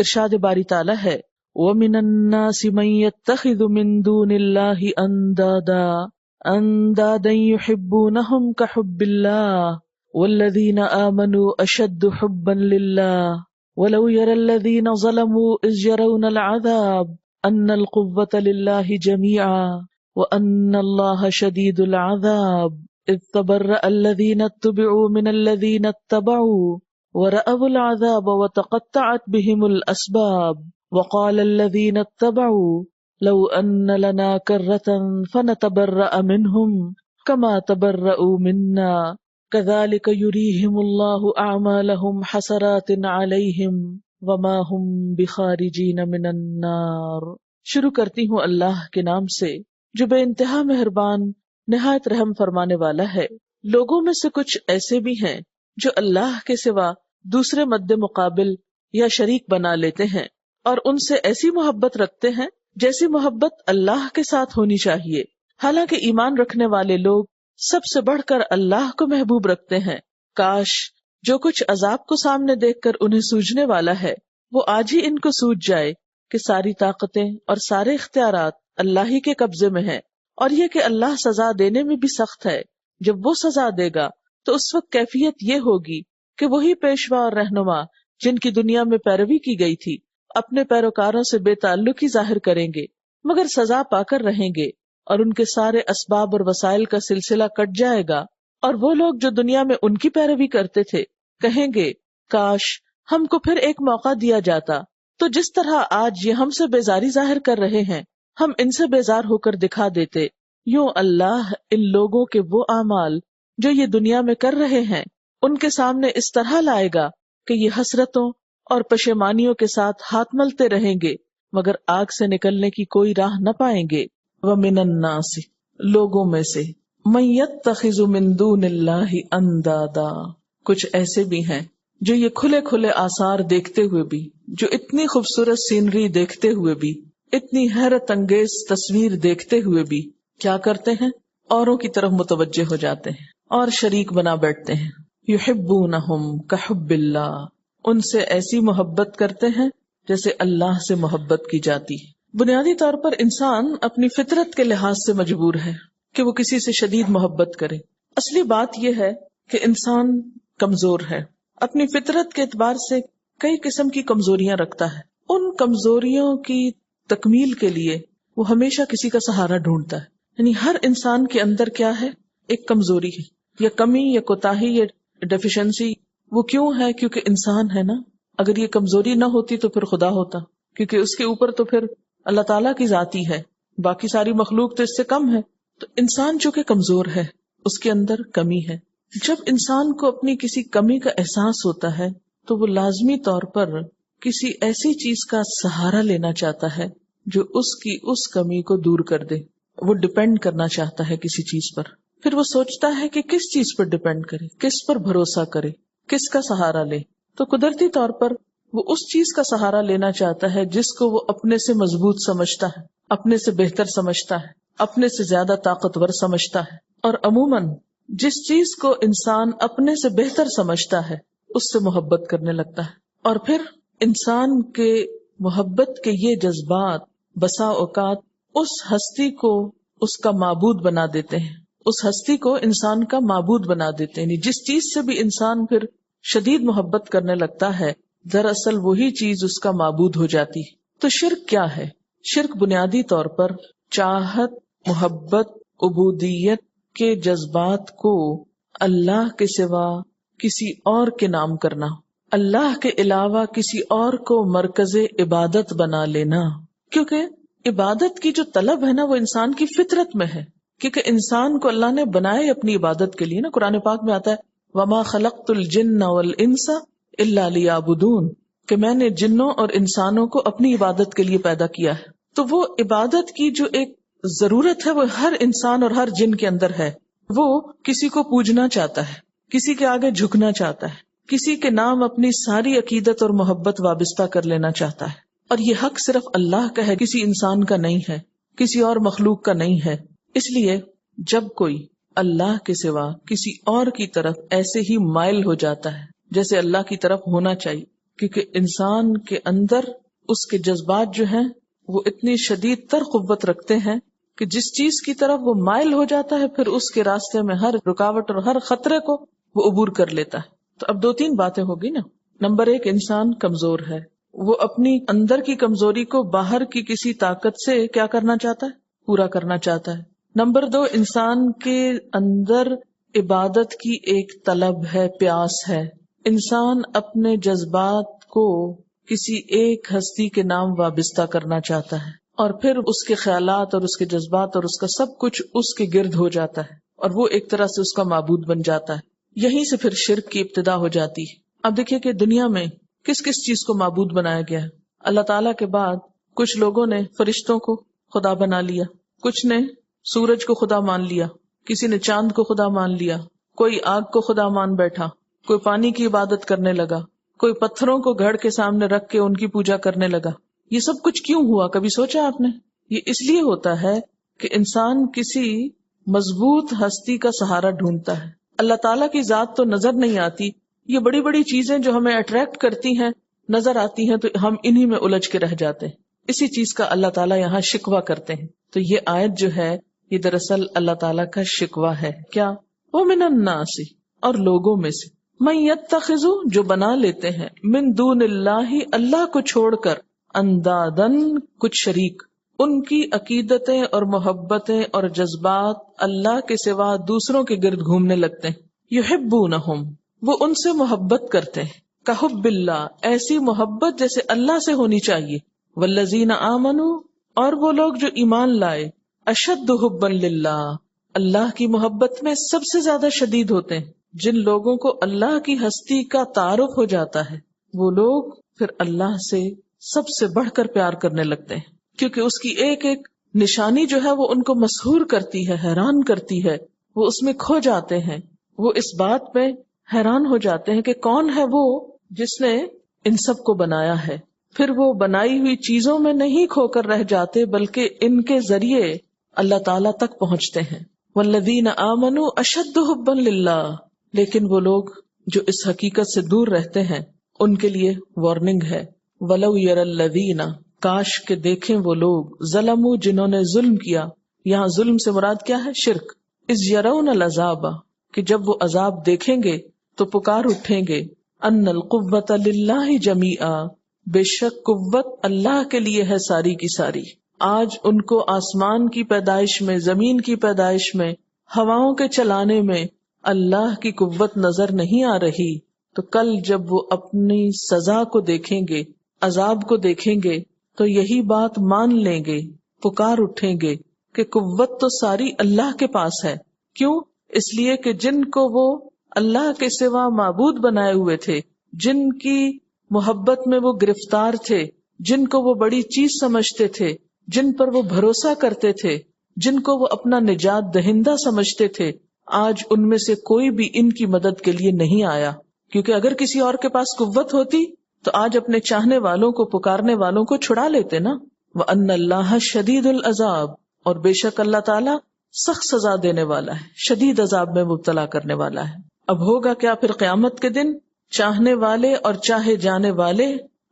ارشاد باری تعالی ہے وَمِنَ النَّاسِ مَن يَتَّخِذُ مِن دُونِ اللَّهِ أَندَادًا يُحِبُّونَهُمْ كَحُبِّ اللَّهِ وَالَّذِينَ آمَنُوا أَشَدُّ حُبًّا لِلَّهِ وَلَوْ يَرَى الَّذِينَ ظَلَمُوا إِذْ يَرَوْنَ الْعَذَابَ أَنَّ الْقُوَّةَ لِلَّهِ جَمِيعًا وَأَنَّ اللَّهَ شَدِيدُ الْعَذَابِ إِذْ تَبَرَّأَ الَّذِينَ اتُّبِعُوا مِنَ الَّذِينَ اتَّبَعُوا وَرَأَوُا الْعَذَابَ وَتَقَطَّعَتْ بِهِمُ الْأَسْبَابُ وَقَالَ الَّذِينَ اتَّبَعُوا لَوْ أَنَّ لَنَا كَرَّةً فَنَتَبَرَّأَ مِنْهُمْ كَمَا تَبَرَّؤُوا مِنَّا كَذَلِكَ يُرِيهِمُ اللَّهُ أَعْمَالَهُمْ حَسَرَاتٍ عَلَيْهِمْ وَمَا هُمْ بِخَارِجِينَ مِنَ النَّارِ۔ شروع کرتی ہوں اللہ کے نام سے جو بے انتہا مہربان نہایت رحم فرمانے والا ہے۔ لوگوں میں سے کچھ ایسے بھی ہیں جو اللہ کے سوا دوسرے مد مقابل یا شریک بنا لیتے ہیں اور ان سے ایسی محبت رکھتے ہیں جیسی محبت اللہ کے ساتھ ہونی چاہیے، حالانکہ ایمان رکھنے والے لوگ سب سے بڑھ کر اللہ کو محبوب رکھتے ہیں۔ کاش جو کچھ عذاب کو سامنے دیکھ کر انہیں سوجنے والا ہے وہ آج ہی ان کو سوج جائے کہ ساری طاقتیں اور سارے اختیارات اللہ ہی کے قبضے میں ہیں، اور یہ کہ اللہ سزا دینے میں بھی سخت ہے۔ جب وہ سزا دے گا تو اس وقت کیفیت یہ ہوگی کہ وہی پیشوا اور رہنما جن کی دنیا میں پیروی کی گئی تھی اپنے پیروکاروں سے بے تعلقی ظاہر کریں گے مگر سزا پا کر رہیں گے، اور ان کے سارے اسباب اور وسائل کا سلسلہ کٹ جائے گا، اور وہ لوگ جو دنیا میں ان کی پیروی کرتے تھے کہیں گے کاش ہم کو پھر ایک موقع دیا جاتا تو جس طرح آج یہ ہم سے بیزاری ظاہر کر رہے ہیں ہم ان سے بیزار ہو کر دکھا دیتے۔ یوں اللہ ان لوگوں کے وہ اعمال جو یہ دنیا میں کر رہے ہیں ان کے سامنے اس طرح لائے گا کہ یہ حسرتوں اور پشیمانیوں کے ساتھ ہاتھ ملتے رہیں گے مگر آگ سے نکلنے کی کوئی راہ نہ پائیں گے۔ وَمِنَ النَّاسِ لوگوں میں سے مَن يَتَّخِذُ مِن دُونِ اللَّهِ أَندَادًا کچھ ایسے بھی ہیں جو یہ کھلے کھلے آثار دیکھتے ہوئے بھی، جو اتنی خوبصورت سینری دیکھتے ہوئے بھی، اتنی حیرت انگیز تصویر دیکھتے ہوئے بھی کیا کرتے ہیں؟ اوروں کی طرف متوجہ ہو جاتے ہیں اور شریک بنا بیٹھتے ہیں۔ یحبونہم کحب اللہ ان سے ایسی محبت کرتے ہیں جیسے اللہ سے محبت کی جاتی ہے۔ بنیادی طور پر انسان اپنی فطرت کے لحاظ سے مجبور ہے کہ وہ کسی سے شدید محبت کرے۔ اصلی بات یہ ہے کہ انسان کمزور ہے، اپنی فطرت کے اعتبار سے کئی قسم کی کمزوریاں رکھتا ہے۔ ان کمزوریوں کی تکمیل کے لیے وہ ہمیشہ کسی کا سہارا ڈھونڈتا ہے۔ یعنی ہر انسان کے اندر کیا ہے؟ ایک کمزوری ہے یا کمی یا کوتاہی یا ڈیفیشنسی۔ وہ کیوں ہے؟ کیونکہ انسان ہے نا۔ اگر یہ کمزوری نہ ہوتی تو پھر خدا ہوتا، کیونکہ اس کے اوپر تو پھر اللہ تعالیٰ کی ذاتی ہے، باقی ساری مخلوق تو اس سے کم ہے۔ تو انسان چونکہ کمزور ہے اس کے اندر کمی ہے۔ جب انسان کو اپنی کسی کمی کا احساس ہوتا ہے تو وہ لازمی طور پر کسی ایسی چیز کا سہارا لینا چاہتا ہے جو اس کی اس کمی کو دور کر دے۔ وہ ڈیپینڈ کرنا چاہتا ہے کسی چیز پر، پھر وہ سوچتا ہے کہ کس چیز پر ڈیپینڈ کرے، کس پر بھروسہ کرے، کس کا سہارا لے۔ تو قدرتی طور پر وہ اس چیز کا سہارا لینا چاہتا ہے جس کو وہ اپنے سے مضبوط سمجھتا ہے، اپنے سے بہتر سمجھتا ہے، اپنے سے زیادہ طاقتور سمجھتا ہے۔ اور عموماً جس چیز کو انسان اپنے سے بہتر سمجھتا ہے اس سے محبت کرنے لگتا ہے، اور پھر انسان کے محبت کے یہ جذبات بسا اوقات اس ہستی کو اس کا معبود بنا دیتے ہیں، اس ہستی کو انسان کا معبود بنا دیتے ہیں۔ جس چیز سے بھی انسان پھر شدید محبت کرنے لگتا ہے دراصل وہی چیز اس کا معبود ہو جاتی ہے۔ تو شرک کیا ہے؟ شرک بنیادی طور پر چاہت، محبت، عبودیت کے جذبات کو اللہ کے سوا کسی اور کے نام کرنا، اللہ کے علاوہ کسی اور کو مرکز عبادت بنا لینا۔ کیونکہ عبادت کی جو طلب ہے نا وہ انسان کی فطرت میں ہے، کیونکہ انسان کو اللہ نے بنائے اپنی عبادت کے لیے نا۔ قرآن پاک میں آتا ہے وَمَا خَلَقْتُ الْجِنَّ وَالْإِنسَ إِلَّا لِيَعْبُدُونَ کہ میں نے جنوں اور انسانوں کو اپنی عبادت کے لیے پیدا کیا ہے۔ تو وہ عبادت کی جو ایک ضرورت ہے وہ ہر انسان اور ہر جن کے اندر ہے۔ وہ کسی کو پوجنا چاہتا ہے، کسی کے آگے جھکنا چاہتا ہے، کسی کے نام اپنی ساری عقیدت اور محبت وابستہ کر لینا چاہتا ہے، اور یہ حق صرف اللہ کا ہے، کسی انسان کا نہیں ہے، کسی اور مخلوق کا نہیں ہے۔ اس لیے جب کوئی اللہ کے سوا کسی اور کی طرف ایسے ہی مائل ہو جاتا ہے جیسے اللہ کی طرف ہونا چاہیے، کیونکہ انسان کے اندر اس کے جذبات جو ہیں وہ اتنی شدید تر قوت رکھتے ہیں کہ جس چیز کی طرف وہ مائل ہو جاتا ہے پھر اس کے راستے میں ہر رکاوٹ اور ہر خطرے کو وہ عبور کر لیتا ہے. تو اب 2-3 باتیں ہوگی نا. نمبر 1، انسان کمزور ہے، وہ اپنی اندر کی کمزوری کو باہر کی کسی طاقت سے کیا کرنا چاہتا ہے؟ پورا کرنا چاہتا ہے. نمبر 2، انسان کے اندر عبادت کی ایک طلب ہے، پیاس ہے. انسان اپنے جذبات کو کسی ایک ہستی کے نام وابستہ کرنا چاہتا ہے اور پھر اس کے خیالات اور اس کے جذبات اور اس کا سب کچھ اس کے گرد ہو جاتا ہے اور وہ ایک طرح سے اس کا معبود بن جاتا ہے. یہیں سے پھر شرک کی ابتدا ہو جاتی ہے. اب دیکھیے کہ دنیا میں کس کس چیز کو معبود بنایا گیا ہے. اللہ تعالیٰ کے بعد کچھ لوگوں نے فرشتوں کو خدا بنا لیا، کچھ نے سورج کو خدا مان لیا، کسی نے چاند کو خدا مان لیا، کوئی آگ کو خدا مان بیٹھا، کوئی پانی کی عبادت کرنے لگا، کوئی پتھروں کو گھڑ کے سامنے رکھ کے ان کی پوجا کرنے لگا. یہ سب کچھ کیوں ہوا؟ کبھی سوچا آپ نے؟ یہ اس لیے ہوتا ہے کہ انسان کسی مضبوط ہستی کا سہارا ڈھونڈتا ہے. اللہ تعالیٰ کی ذات تو نظر نہیں آتی، یہ بڑی بڑی چیزیں جو ہمیں اٹریکٹ کرتی ہیں نظر آتی ہیں تو ہم انہی میں الجھ کے رہ جاتے ہیں. اسی چیز کا اللہ تعالیٰ یہاں شکوہ کرتے ہیں. تو یہ آیت جو ہے یہ دراصل اللہ تعالیٰ کا شکوہ ہے. کیا؟ وَمِنَ النَّاسِ، اور لوگوں میں سے، مَن يَتَّخِذُ، جو بنا لیتے ہیں، من دون اللہ، اللہ کو چھوڑ کر، اندادن، کچھ شریک. ان کی عقیدتیں اور محبتیں اور جذبات اللہ کے سوا دوسروں کے گرد گھومنے لگتے ہیں. یحبونہم، وہ ان سے محبت کرتے ہیں، کحب اللہ، ایسی محبت جیسے اللہ سے ہونی چاہیے. والذین آمنوا، اور وہ لوگ جو ایمان لائے، اشد حبا للہ، اللہ کی محبت میں سب سے زیادہ شدید ہوتے ہیں. جن لوگوں کو اللہ کی ہستی کا تعارف ہو جاتا ہے وہ لوگ پھر اللہ سے سب سے بڑھ کر پیار کرنے لگتے ہیں، کیونکہ اس کی ایک ایک نشانی جو ہے وہ ان کو مسحور کرتی ہے، حیران کرتی ہے. وہ اس میں کھو جاتے ہیں، وہ اس بات پہ حیران ہو جاتے ہیں کہ کون ہے وہ جس نے ان سب کو بنایا ہے. پھر وہ بنائی ہوئی چیزوں میں نہیں کھو کر رہ جاتے بلکہ ان کے ذریعے اللہ تعالیٰ تک پہنچتے ہیں. والذین آمنوا اشد حبا للہ، لیکن وہ لوگ جو اس حقیقت سے دور رہتے ہیں ان کے لیے وارننگ ہے. ولو یری الذین، کاش کے دیکھیں وہ لوگ، ظلموا، جنہوں نے ظلم کیا. یہاں ظلم سے مراد کیا ہے؟ شرک. اذ یرون العذاب، کہ جب وہ عذاب دیکھیں گے تو پکار اٹھیں گے، ان القوۃ للہ جمیعا، بے شک قوت اللہ کے لیے ہے ساری کی ساری. آج ان کو آسمان کی پیدائش میں، زمین کی پیدائش میں، ہواؤں کے چلانے میں اللہ کی قوت نظر نہیں آ رہی، تو کل جب وہ اپنی سزا کو دیکھیں گے، عذاب کو دیکھیں گے تو یہی بات مان لیں گے، پکار اٹھیں گے کہ قوت تو ساری اللہ کے پاس ہے. کیوں؟ اس لیے کہ جن کو وہ اللہ کے سوا معبود بنائے ہوئے تھے، جن کی محبت میں وہ گرفتار تھے، جن کو وہ بڑی چیز سمجھتے تھے، جن پر وہ بھروسہ کرتے تھے، جن کو وہ اپنا نجات دہندہ سمجھتے تھے، آج ان میں سے کوئی بھی ان کی مدد کے لیے نہیں آیا. کیونکہ اگر کسی اور کے پاس قوت ہوتی تو آج اپنے چاہنے والوں کو، پکارنے والوں کو چھڑا لیتے نا. وَأَنَّ اللَّهَ شَدِيدُ الْعَذَابِ، اور بے شک اللہ تعالیٰ سخت سزا دینے والا ہے، شدید عذاب میں مبتلا کرنے والا ہے. اب ہوگا کیا پھر قیامت کے دن؟ چاہنے والے اور چاہے جانے والے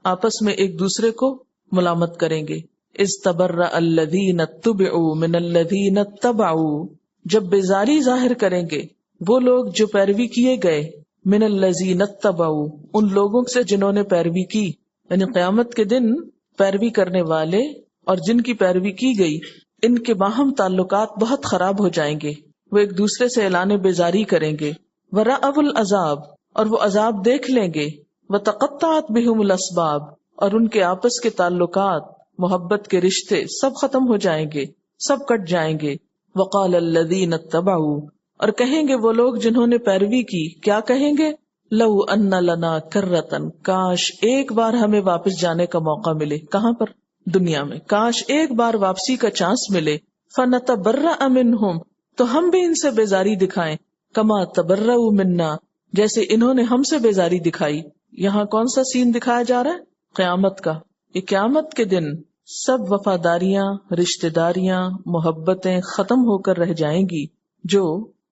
آپس میں ایک دوسرے کو ملامت کریں گے. اذ تبرأ الذین اتبعوا من الذین اتبعوا، جب بیزاری ظاہر کریں گے وہ لوگ جو پیروی کیے گئے، من الذین اتبعوا، ان لوگوں سے جنہوں نے پیروی کی. یعنی قیامت کے دن پیروی کرنے والے اور جن کی پیروی کی گئی، ان کے باہم تعلقات بہت خراب ہو جائیں گے، وہ ایک دوسرے سے اعلان بیزاری کریں گے. وَرَأَوُا الْعَذَابَ، اور وہ عذاب دیکھ لیں گے. وَتَقَطَّعَتْ بِهُمُ الْأَسْبَابُ، اور ان کے آپس کے تعلقات، محبت کے رشتے سب ختم ہو جائیں گے، سب کٹ جائیں گے. وَقَالَ الَّذِينَ اتَّبَعُوا، اور کہیں گے وہ لوگ جنہوں نے پیروی کی، کیا کہیں گے؟ لَوْ أَنَّ لَنَا كَرَّةً، کاش ایک بار ہمیں واپس جانے کا موقع ملے. کہاں پر؟ دنیا میں. کاش ایک بار واپسی کا چانس ملے. فَنَتَبَرَّأَ مِنْهُمْ، تو ہم بھی ان سے بیزاری دکھائیں. كَمَا تَبَرَّؤُوا مِنَّا، جیسے انہوں نے ہم سے بیزاری دکھائی. یہاں کون سا سین دکھایا جا رہا ہے؟ قیامت کا. یہ قیامت کے دن سب وفاداریاں، رشتہ داریاں، محبتیں ختم ہو کر رہ جائیں گی جو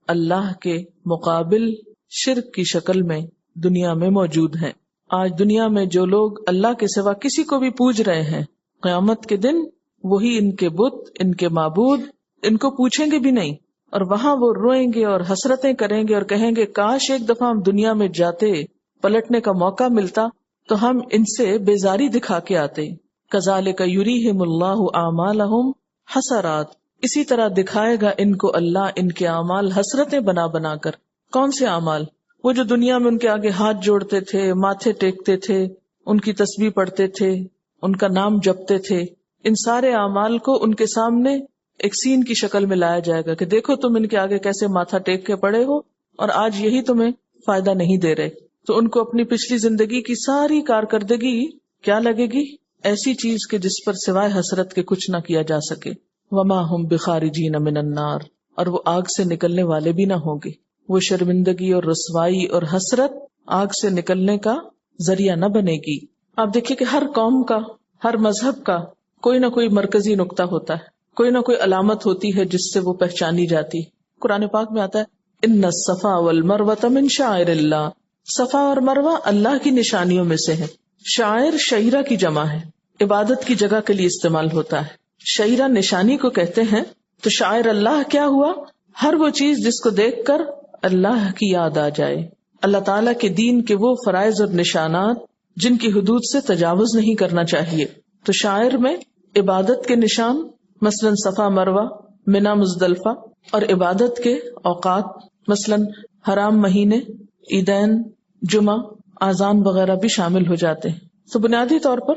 اللہ کے مقابل شرک کی شکل میں دنیا میں موجود ہیں. آج دنیا میں جو لوگ اللہ کے سوا کسی کو بھی پوج رہے ہیں، قیامت کے دن وہی ان کے بت، ان کے معبود ان کو پوچھیں گے بھی نہیں، اور وہاں وہ روئیں گے اور حسرتیں کریں گے اور کہیں گے کاش ایک دفعہ ہم دنیا میں جاتے، پلٹنے کا موقع ملتا تو ہم ان سے بیزاری دکھا کے آتے۔ کذالک یریہم اللہ اعمالہم حسرات، اسی طرح دکھائے گا ان کو اللہ ان کے اعمال حسرتیں بنا بنا کر۔ کون سے اعمال؟ وہ جو دنیا میں ان کے آگے ہاتھ جوڑتے تھے، ماتھے ٹیکتے تھے، ان کی تسبیح پڑھتے تھے، ان کا نام جپتے تھے، ان سارے اعمال کو ان کے سامنے ایک سین کی شکل میں لایا جائے گا کہ دیکھو تم ان کے آگے کیسے ماتھا ٹیک کے پڑے ہو اور آج یہی تمہیں فائدہ نہیں دے رہے۔ تو ان کو اپنی پچھلی زندگی کی ساری کارکردگی کیا لگے گی؟ ایسی چیز کے جس پر سوائے حسرت کے کچھ نہ کیا جا سکے۔ وما ہم بخارجین من النار، اور وہ آگ سے نکلنے والے بھی نہ ہوں گے۔ وہ شرمندگی اور رسوائی اور حسرت آگ سے نکلنے کا ذریعہ نہ بنے گی۔ آپ دیکھیے کہ ہر قوم کا، ہر مذہب کا کوئی نہ کوئی مرکزی نقطہ ہوتا ہے، کوئی نہ کوئی علامت ہوتی ہے جس سے وہ پہچانی جاتی۔ قرآن پاک میں آتا ہے ان الصفا والمروۃ من شعائر اللہ، صفا اور مروہ اللہ کی نشانیوں میں سے ہے۔ شاعر شعیرہ کی جمع ہے، عبادت کی جگہ کے لیے استعمال ہوتا ہے۔ شعیرہ نشانی کو کہتے ہیں، تو شاعر اللہ کیا ہوا؟ ہر وہ چیز جس کو دیکھ کر اللہ کی یاد آ جائے، اللہ تعالیٰ کے دین کے وہ فرائض اور نشانات جن کی حدود سے تجاوز نہیں کرنا چاہیے۔ تو شاعر میں عبادت کے نشان، مثلاً صفا مروہ، منا مزدلفہ، اور عبادت کے اوقات مثلاً حرام مہینے، عیدین، جمعہ، آذان وغیرہ بھی شامل ہو جاتے ہیں۔ تو بنیادی طور پر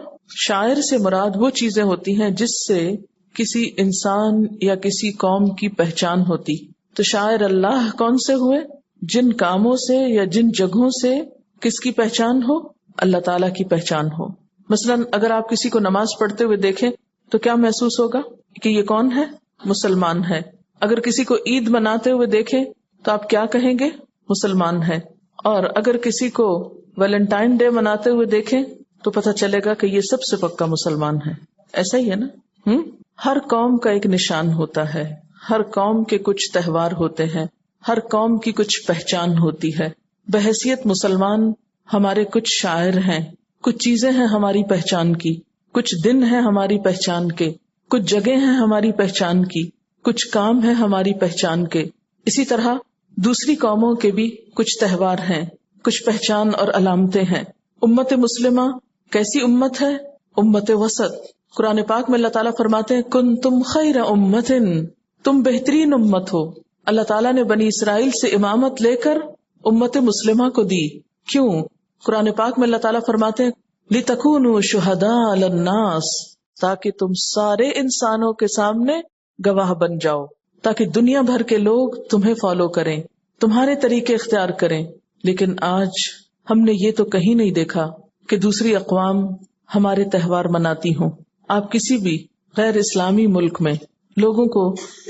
شاعر سے مراد وہ چیزیں ہوتی ہیں جس سے کسی انسان یا کسی قوم کی پہچان ہوتی۔ تو شاعر اللہ کون سے ہوئے؟ جن کاموں سے یا جن جگہوں سے کس کی پہچان ہو؟ اللہ تعالیٰ کی پہچان ہو۔ مثلاً اگر آپ کسی کو نماز پڑھتے ہوئے دیکھیں تو کیا محسوس ہوگا کہ یہ کون ہے؟ مسلمان ہے۔ اگر کسی کو عید مناتے ہوئے دیکھیں تو آپ کیا کہیں گے؟ مسلمان ہے۔ اور اگر کسی کو ویلنٹائن ڈے مناتے ہوئے دیکھیں تو پتہ چلے گا کہ یہ سب سے پکا مسلمان ہے۔ ایسا ہی ہے نا؟ ہر قوم کا ایک نشان ہوتا ہے، ہر قوم کے کچھ تہوار ہوتے ہیں، ہر قوم کی کچھ پہچان ہوتی ہے۔ بحیثیت مسلمان ہمارے کچھ شاعر ہیں، کچھ چیزیں ہیں ہماری پہچان کی، کچھ دن ہیں ہماری پہچان کے، کچھ جگہ ہیں ہماری پہچان کی، کچھ کام ہیں ہماری پہچان کے۔ اسی طرح دوسری قوموں کے بھی کچھ تہوار ہیں، کچھ پہچان اور علامتیں ہیں۔ امت مسلمہ کیسی امت ہے؟ امت وسط۔ قرآن پاک میں اللہ تعالیٰ فرماتے ہیں کنتم خیر امت، تم بہترین امت ہو۔ اللہ تعالیٰ نے بنی اسرائیل سے امامت لے کر امت مسلمہ کو دی۔ کیوں؟ قرآن پاک میں اللہ تعالیٰ فرماتے ہیں لِتَكُونُوا شُهَدَاءَ عَلَى النَّاسِ، تاکہ تم سارے انسانوں کے سامنے گواہ بن جاؤ، تاکہ دنیا بھر کے لوگ تمہیں فالو کریں، تمہارے طریقے اختیار کریں۔ لیکن آج ہم نے یہ تو کہیں نہیں دیکھا کہ دوسری اقوام ہمارے تہوار مناتی ہوں۔ آپ کسی بھی غیر اسلامی ملک میں لوگوں کو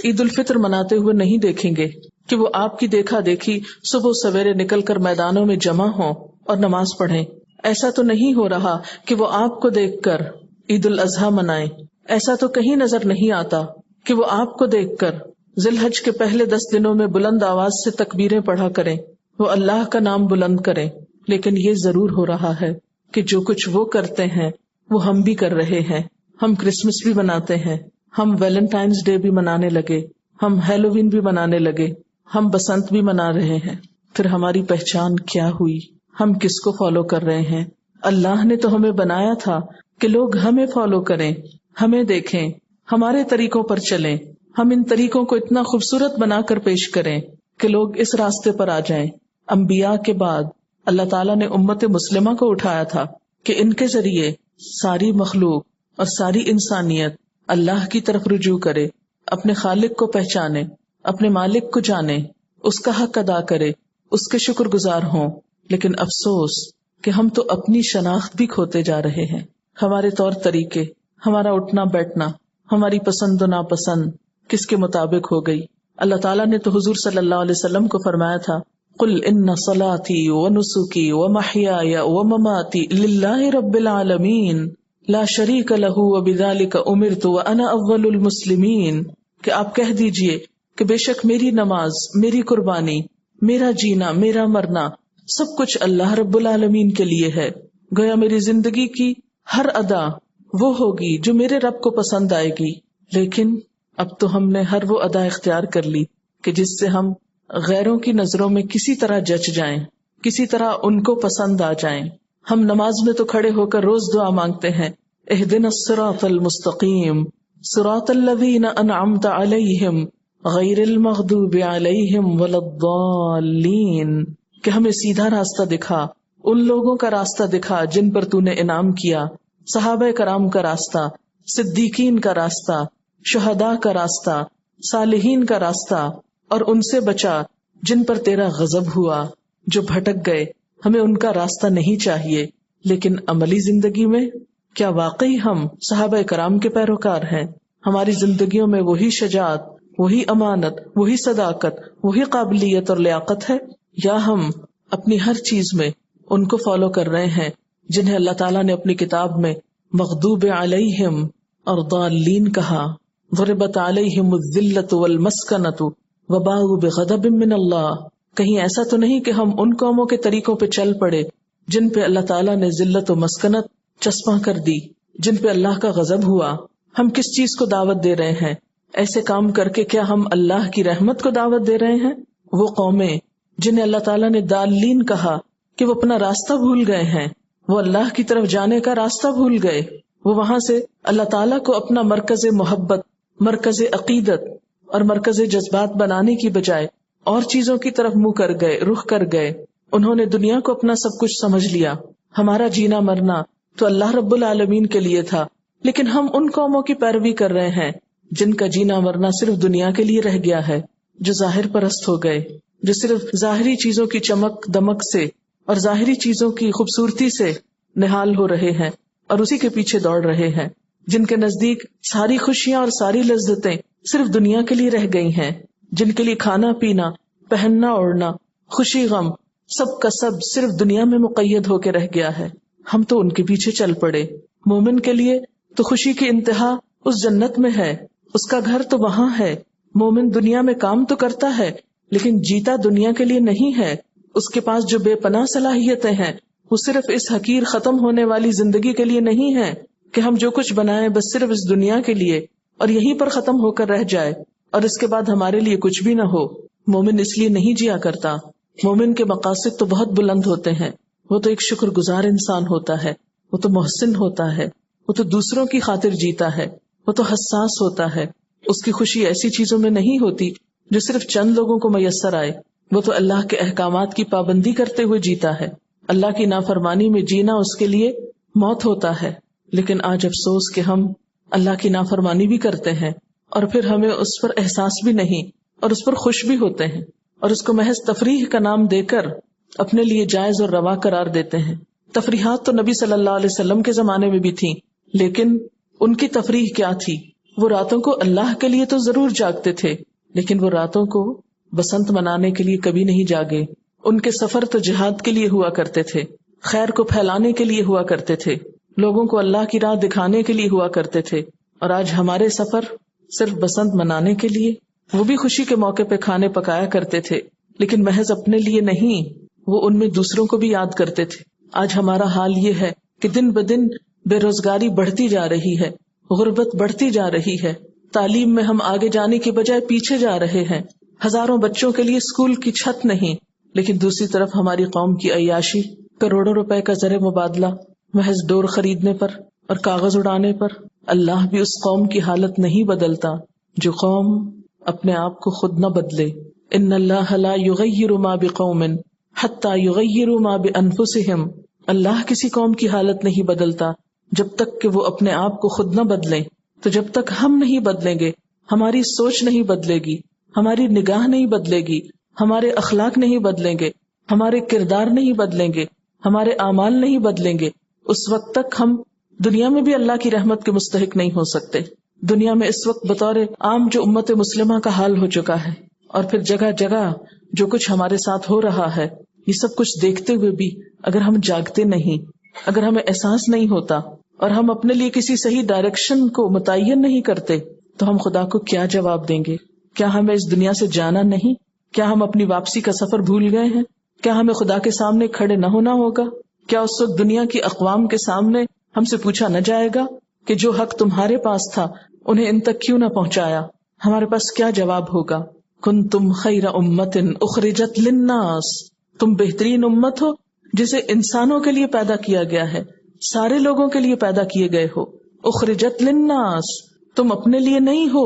عید الفطر مناتے ہوئے نہیں دیکھیں گے کہ وہ آپ کی دیکھا دیکھی صبح سویرے نکل کر میدانوں میں جمع ہوں اور نماز پڑھیں۔ ایسا تو نہیں ہو رہا کہ وہ آپ کو دیکھ کر عید الاضحیٰ منائیں۔ ایسا تو کہیں نظر نہیں آتا کہ وہ آپ کو دیکھ کر ذی الحج کے پہلے 10 دنوں میں بلند آواز سے تکبیریں پڑھا کریں، وہ اللہ کا نام بلند کریں۔ لیکن یہ ضرور ہو رہا ہے کہ جو کچھ وہ کرتے ہیں وہ ہم بھی کر رہے ہیں۔ ہم کرسمس بھی مناتے ہیں، ہم ویلنٹائنز ڈے بھی منانے لگے، ہم ہیلووین بھی منانے لگے، ہم بسنت بھی منا رہے ہیں۔ پھر ہماری پہچان کیا ہوئی؟ ہم کس کو فالو کر رہے ہیں؟ اللہ نے تو ہمیں بنایا تھا کہ لوگ ہمیں فالو کریں، ہمیں دیکھیں، ہمارے طریقوں پر چلیں، ہم ان طریقوں کو اتنا خوبصورت بنا کر پیش کریں کہ لوگ اس راستے پر آ جائیں۔ انبیاء کے بعد اللہ تعالیٰ نے امت مسلمہ کو اٹھایا تھا کہ ان کے ذریعے ساری مخلوق اور ساری انسانیت اللہ کی طرف رجوع کرے، اپنے خالق کو پہچانے، اپنے مالک کو جانے، اس کا حق ادا کرے، اس کے شکر گزار ہوں۔ لیکن افسوس کہ ہم تو اپنی شناخت بھی کھوتے جا رہے ہیں۔ ہمارے طور طریقے، ہمارا اٹھنا بیٹھنا، ہماری پسند و ناپسند کس کے مطابق ہو گئی؟ اللہ تعالیٰ نے تو حضور صلی اللہ علیہ وسلم کو فرمایا تھا قل ان صلاتي ونسكي ومحياي ومماتي لله رب العالمین لا شریک له وبذلك امرت وانا اول المسلمین، کہ آپ کہہ دیجئے کہ بے شک میری نماز، میری قربانی، میرا جینا، میرا مرنا سب کچھ اللہ رب العالمین کے لیے ہے، گویا میری زندگی کی ہر ادا وہ ہوگی جو میرے رب کو پسند آئے گی، لیکن اب تو ہم نے ہر وہ ادا اختیار کر لی کہ جس سے ہم غیروں کی نظروں میں کسی طرح جچ جائیں، کسی طرح ان کو پسند آ جائیں۔ ہم نماز میں تو کھڑے ہو کر روز دعا مانگتے ہیں، اہدنا الصراط المستقیم صراط الذین انعمت علیہم غیر المغضوب علیہم ولا الضالین، کہ ہمیں سیدھا راستہ دکھا، ان لوگوں کا راستہ دکھا جن پر تو نے انعام کیا، صحابہ کرام کا راستہ، صدیقین کا راستہ، شہداء کا راستہ، صالحین کا راستہ، اور ان سے بچا جن پر تیرا غضب ہوا، جو بھٹک گئے۔ ہمیں ان کا راستہ نہیں چاہیے، لیکن عملی زندگی میں کیا واقعی ہم صحابہ کرام کے پیروکار ہیں؟ ہماری زندگیوں میں وہی شجاعت، وہی امانت، وہی صداقت، وہی قابلیت اور لیاقت ہے، یا ہم اپنی ہر چیز میں ان کو فالو کر رہے ہیں جنہیں اللہ تعالیٰ نے اپنی کتاب میں مغضوب علیہم اور ضالین کہا؟ ضربت علیہم الذلۃ والمسکنۃ وباؤوا بغضب من اللہ۔ کہیں ایسا تو نہیں کہ ہم ان قوموں کے طریقوں پہ چل پڑے جن پہ اللہ تعالیٰ نے ذلت و مسکنت چسپاں کر دی، جن پہ اللہ کا غضب ہوا؟ ہم کس چیز کو دعوت دے رہے ہیں؟ ایسے کام کر کے کیا ہم اللہ کی رحمت کو دعوت دے رہے ہیں؟ وہ قومیں جنہیں اللہ تعالیٰ نے ضالین کہا کہ وہ اپنا راستہ بھول گئے ہیں، وہ اللہ کی طرف جانے کا راستہ بھول گئے، وہ وہاں سے اللہ تعالیٰ کو اپنا مرکز محبت، مرکز عقیدت اور مرکز جذبات بنانے کی بجائے اور چیزوں کی طرف منہ کر گئے، رخ کر گئے۔ انہوں نے دنیا کو اپنا سب کچھ سمجھ لیا۔ ہمارا جینا مرنا تو اللہ رب العالمین کے لیے تھا، لیکن ہم ان قوموں کی پیروی کر رہے ہیں جن کا جینا مرنا صرف دنیا کے لیے رہ گیا ہے، جو ظاہر پرست ہو گئے، جو صرف ظاہری چیزوں کی چمک دمک سے اور ظاہری چیزوں کی خوبصورتی سے نہال ہو رہے ہیں اور اسی کے پیچھے دوڑ رہے ہیں، جن کے نزدیک ساری خوشیاں اور ساری لذتیں صرف دنیا کے لیے رہ گئی ہیں، جن کے لیے کھانا پینا، پہننا اوڑھنا، خوشی غم سب کا سب صرف دنیا میں مقید ہو کے رہ گیا ہے۔ ہم تو ان کے پیچھے چل پڑے۔ مومن کے لیے تو خوشی کی انتہا اس جنت میں ہے، اس کا گھر تو وہاں ہے۔ مومن دنیا میں کام تو کرتا ہے لیکن جیتا دنیا کے لیے نہیں ہے۔ اس کے پاس جو بے پناہ صلاحیتیں ہیں وہ صرف اس حقیر ختم ہونے والی زندگی کے لیے نہیں ہے کہ ہم جو کچھ بنائیں بس صرف اس دنیا کے لیے اور یہیں پر ختم ہو کر رہ جائے اور اس کے بعد ہمارے لیے کچھ بھی نہ ہو۔ مومن اس لیے نہیں جیا کرتا۔ مومن کے مقاصد تو بہت بلند ہوتے ہیں، وہ تو ایک شکر گزار انسان ہوتا ہے، وہ تو محسن ہوتا ہے، وہ تو دوسروں کی خاطر جیتا ہے، وہ تو حساس ہوتا ہے۔ اس کی خوشی ایسی چیزوں میں نہیں ہوتی جو صرف چند لوگوں کو میسر آئے، وہ تو اللہ کے احکامات کی پابندی کرتے ہوئے جیتا ہے۔ اللہ کی نافرمانی میں جینا اس کے لیے موت ہوتا ہے۔ لیکن آج افسوس کہ ہم اللہ کی نافرمانی بھی کرتے ہیں اور پھر ہمیں اس پر احساس بھی نہیں اور اس پر خوش بھی ہوتے ہیں اور اس کو محض تفریح کا نام دے کر اپنے لیے جائز اور روا قرار دیتے ہیں۔ تفریحات تو نبی صلی اللہ علیہ وسلم کے زمانے میں بھی تھیں، لیکن ان کی تفریح کیا تھی؟ وہ راتوں کو اللہ کے لیے تو ضرور جاگتے تھے، لیکن وہ راتوں کو بسنت منانے کے لیے کبھی نہیں جاگے۔ ان کے سفر تو جہاد کے لیے ہوا کرتے تھے، خیر کو پھیلانے کے لیے ہوا کرتے تھے، لوگوں کو اللہ کی راہ دکھانے کے لیے ہوا کرتے تھے۔ اور آج ہمارے سفر صرف بسنت منانے کے لیے، وہ بھی خوشی کے موقع پہ کھانے پکایا کرتے تھے لیکن محض اپنے لیے نہیں، وہ ان میں دوسروں کو بھی یاد کرتے تھے۔ آج ہمارا حال یہ ہے کہ دن بدن بے روزگاری بڑھتی جا رہی ہے، غربت بڑھتی جا رہی ہے، تعلیم میں ہم آگے جانے کی بجائے پیچھے جا رہے ہیں، ہزاروں بچوں کے لیے اسکول کی چھت نہیں، لیکن دوسری طرف ہماری قوم کی عیاشی، کروڑوں روپے کا زر مبادلہ محض ڈور خریدنے پر اور کاغذ اڑانے پر۔ اللہ بھی اس قوم کی حالت نہیں بدلتا جو قوم اپنے آپ کو خود نہ بدلے۔ ان اللہ لا یغیر ما بقوم حتی یغیروا ما بانفسہم۔ اللہ کسی قوم کی حالت نہیں بدلتا جب تک کہ وہ اپنے آپ کو خود نہ بدلیں۔ تو جب تک ہم نہیں بدلیں گے، ہماری سوچ نہیں بدلے گی، ہماری نگاہ نہیں بدلے گی، ہمارے اخلاق نہیں بدلیں گے، ہمارے کردار نہیں بدلیں گے، ہمارے اعمال نہیں بدلیں گے، اس وقت تک ہم دنیا میں بھی اللہ کی رحمت کے مستحق نہیں ہو سکتے۔ دنیا میں اس وقت بطور عام جو امت مسلمہ کا حال ہو چکا ہے، اور پھر جگہ جگہ جو کچھ ہمارے ساتھ ہو رہا ہے، یہ سب کچھ دیکھتے ہوئے بھی اگر ہم جاگتے نہیں، اگر ہمیں احساس نہیں ہوتا اور ہم اپنے لیے کسی صحیح ڈائریکشن کو متعین نہیں کرتے تو ہم خدا کو کیا جواب دیں گے؟ کیا ہمیں اس دنیا سے جانا نہیں؟ کیا ہم اپنی واپسی کا سفر بھول گئے ہیں؟ کیا ہمیں خدا کے سامنے کھڑے نہ ہونا ہوگا؟ کیا اس وقت دنیا کی اقوام کے سامنے ہم سے پوچھا نہ جائے گا کہ جو حق تمہارے پاس تھا انہیں ان تک کیوں نہ پہنچایا؟ ہمارے پاس کیا جواب ہوگا؟ کنتم خیر امت اخرجت للناس، تم بہترین امت ہو جسے انسانوں کے لیے پیدا کیا گیا ہے، سارے لوگوں کے لیے پیدا کیے گئے ہو. اخرجت للناس، تم اپنے لیے نہیں ہو،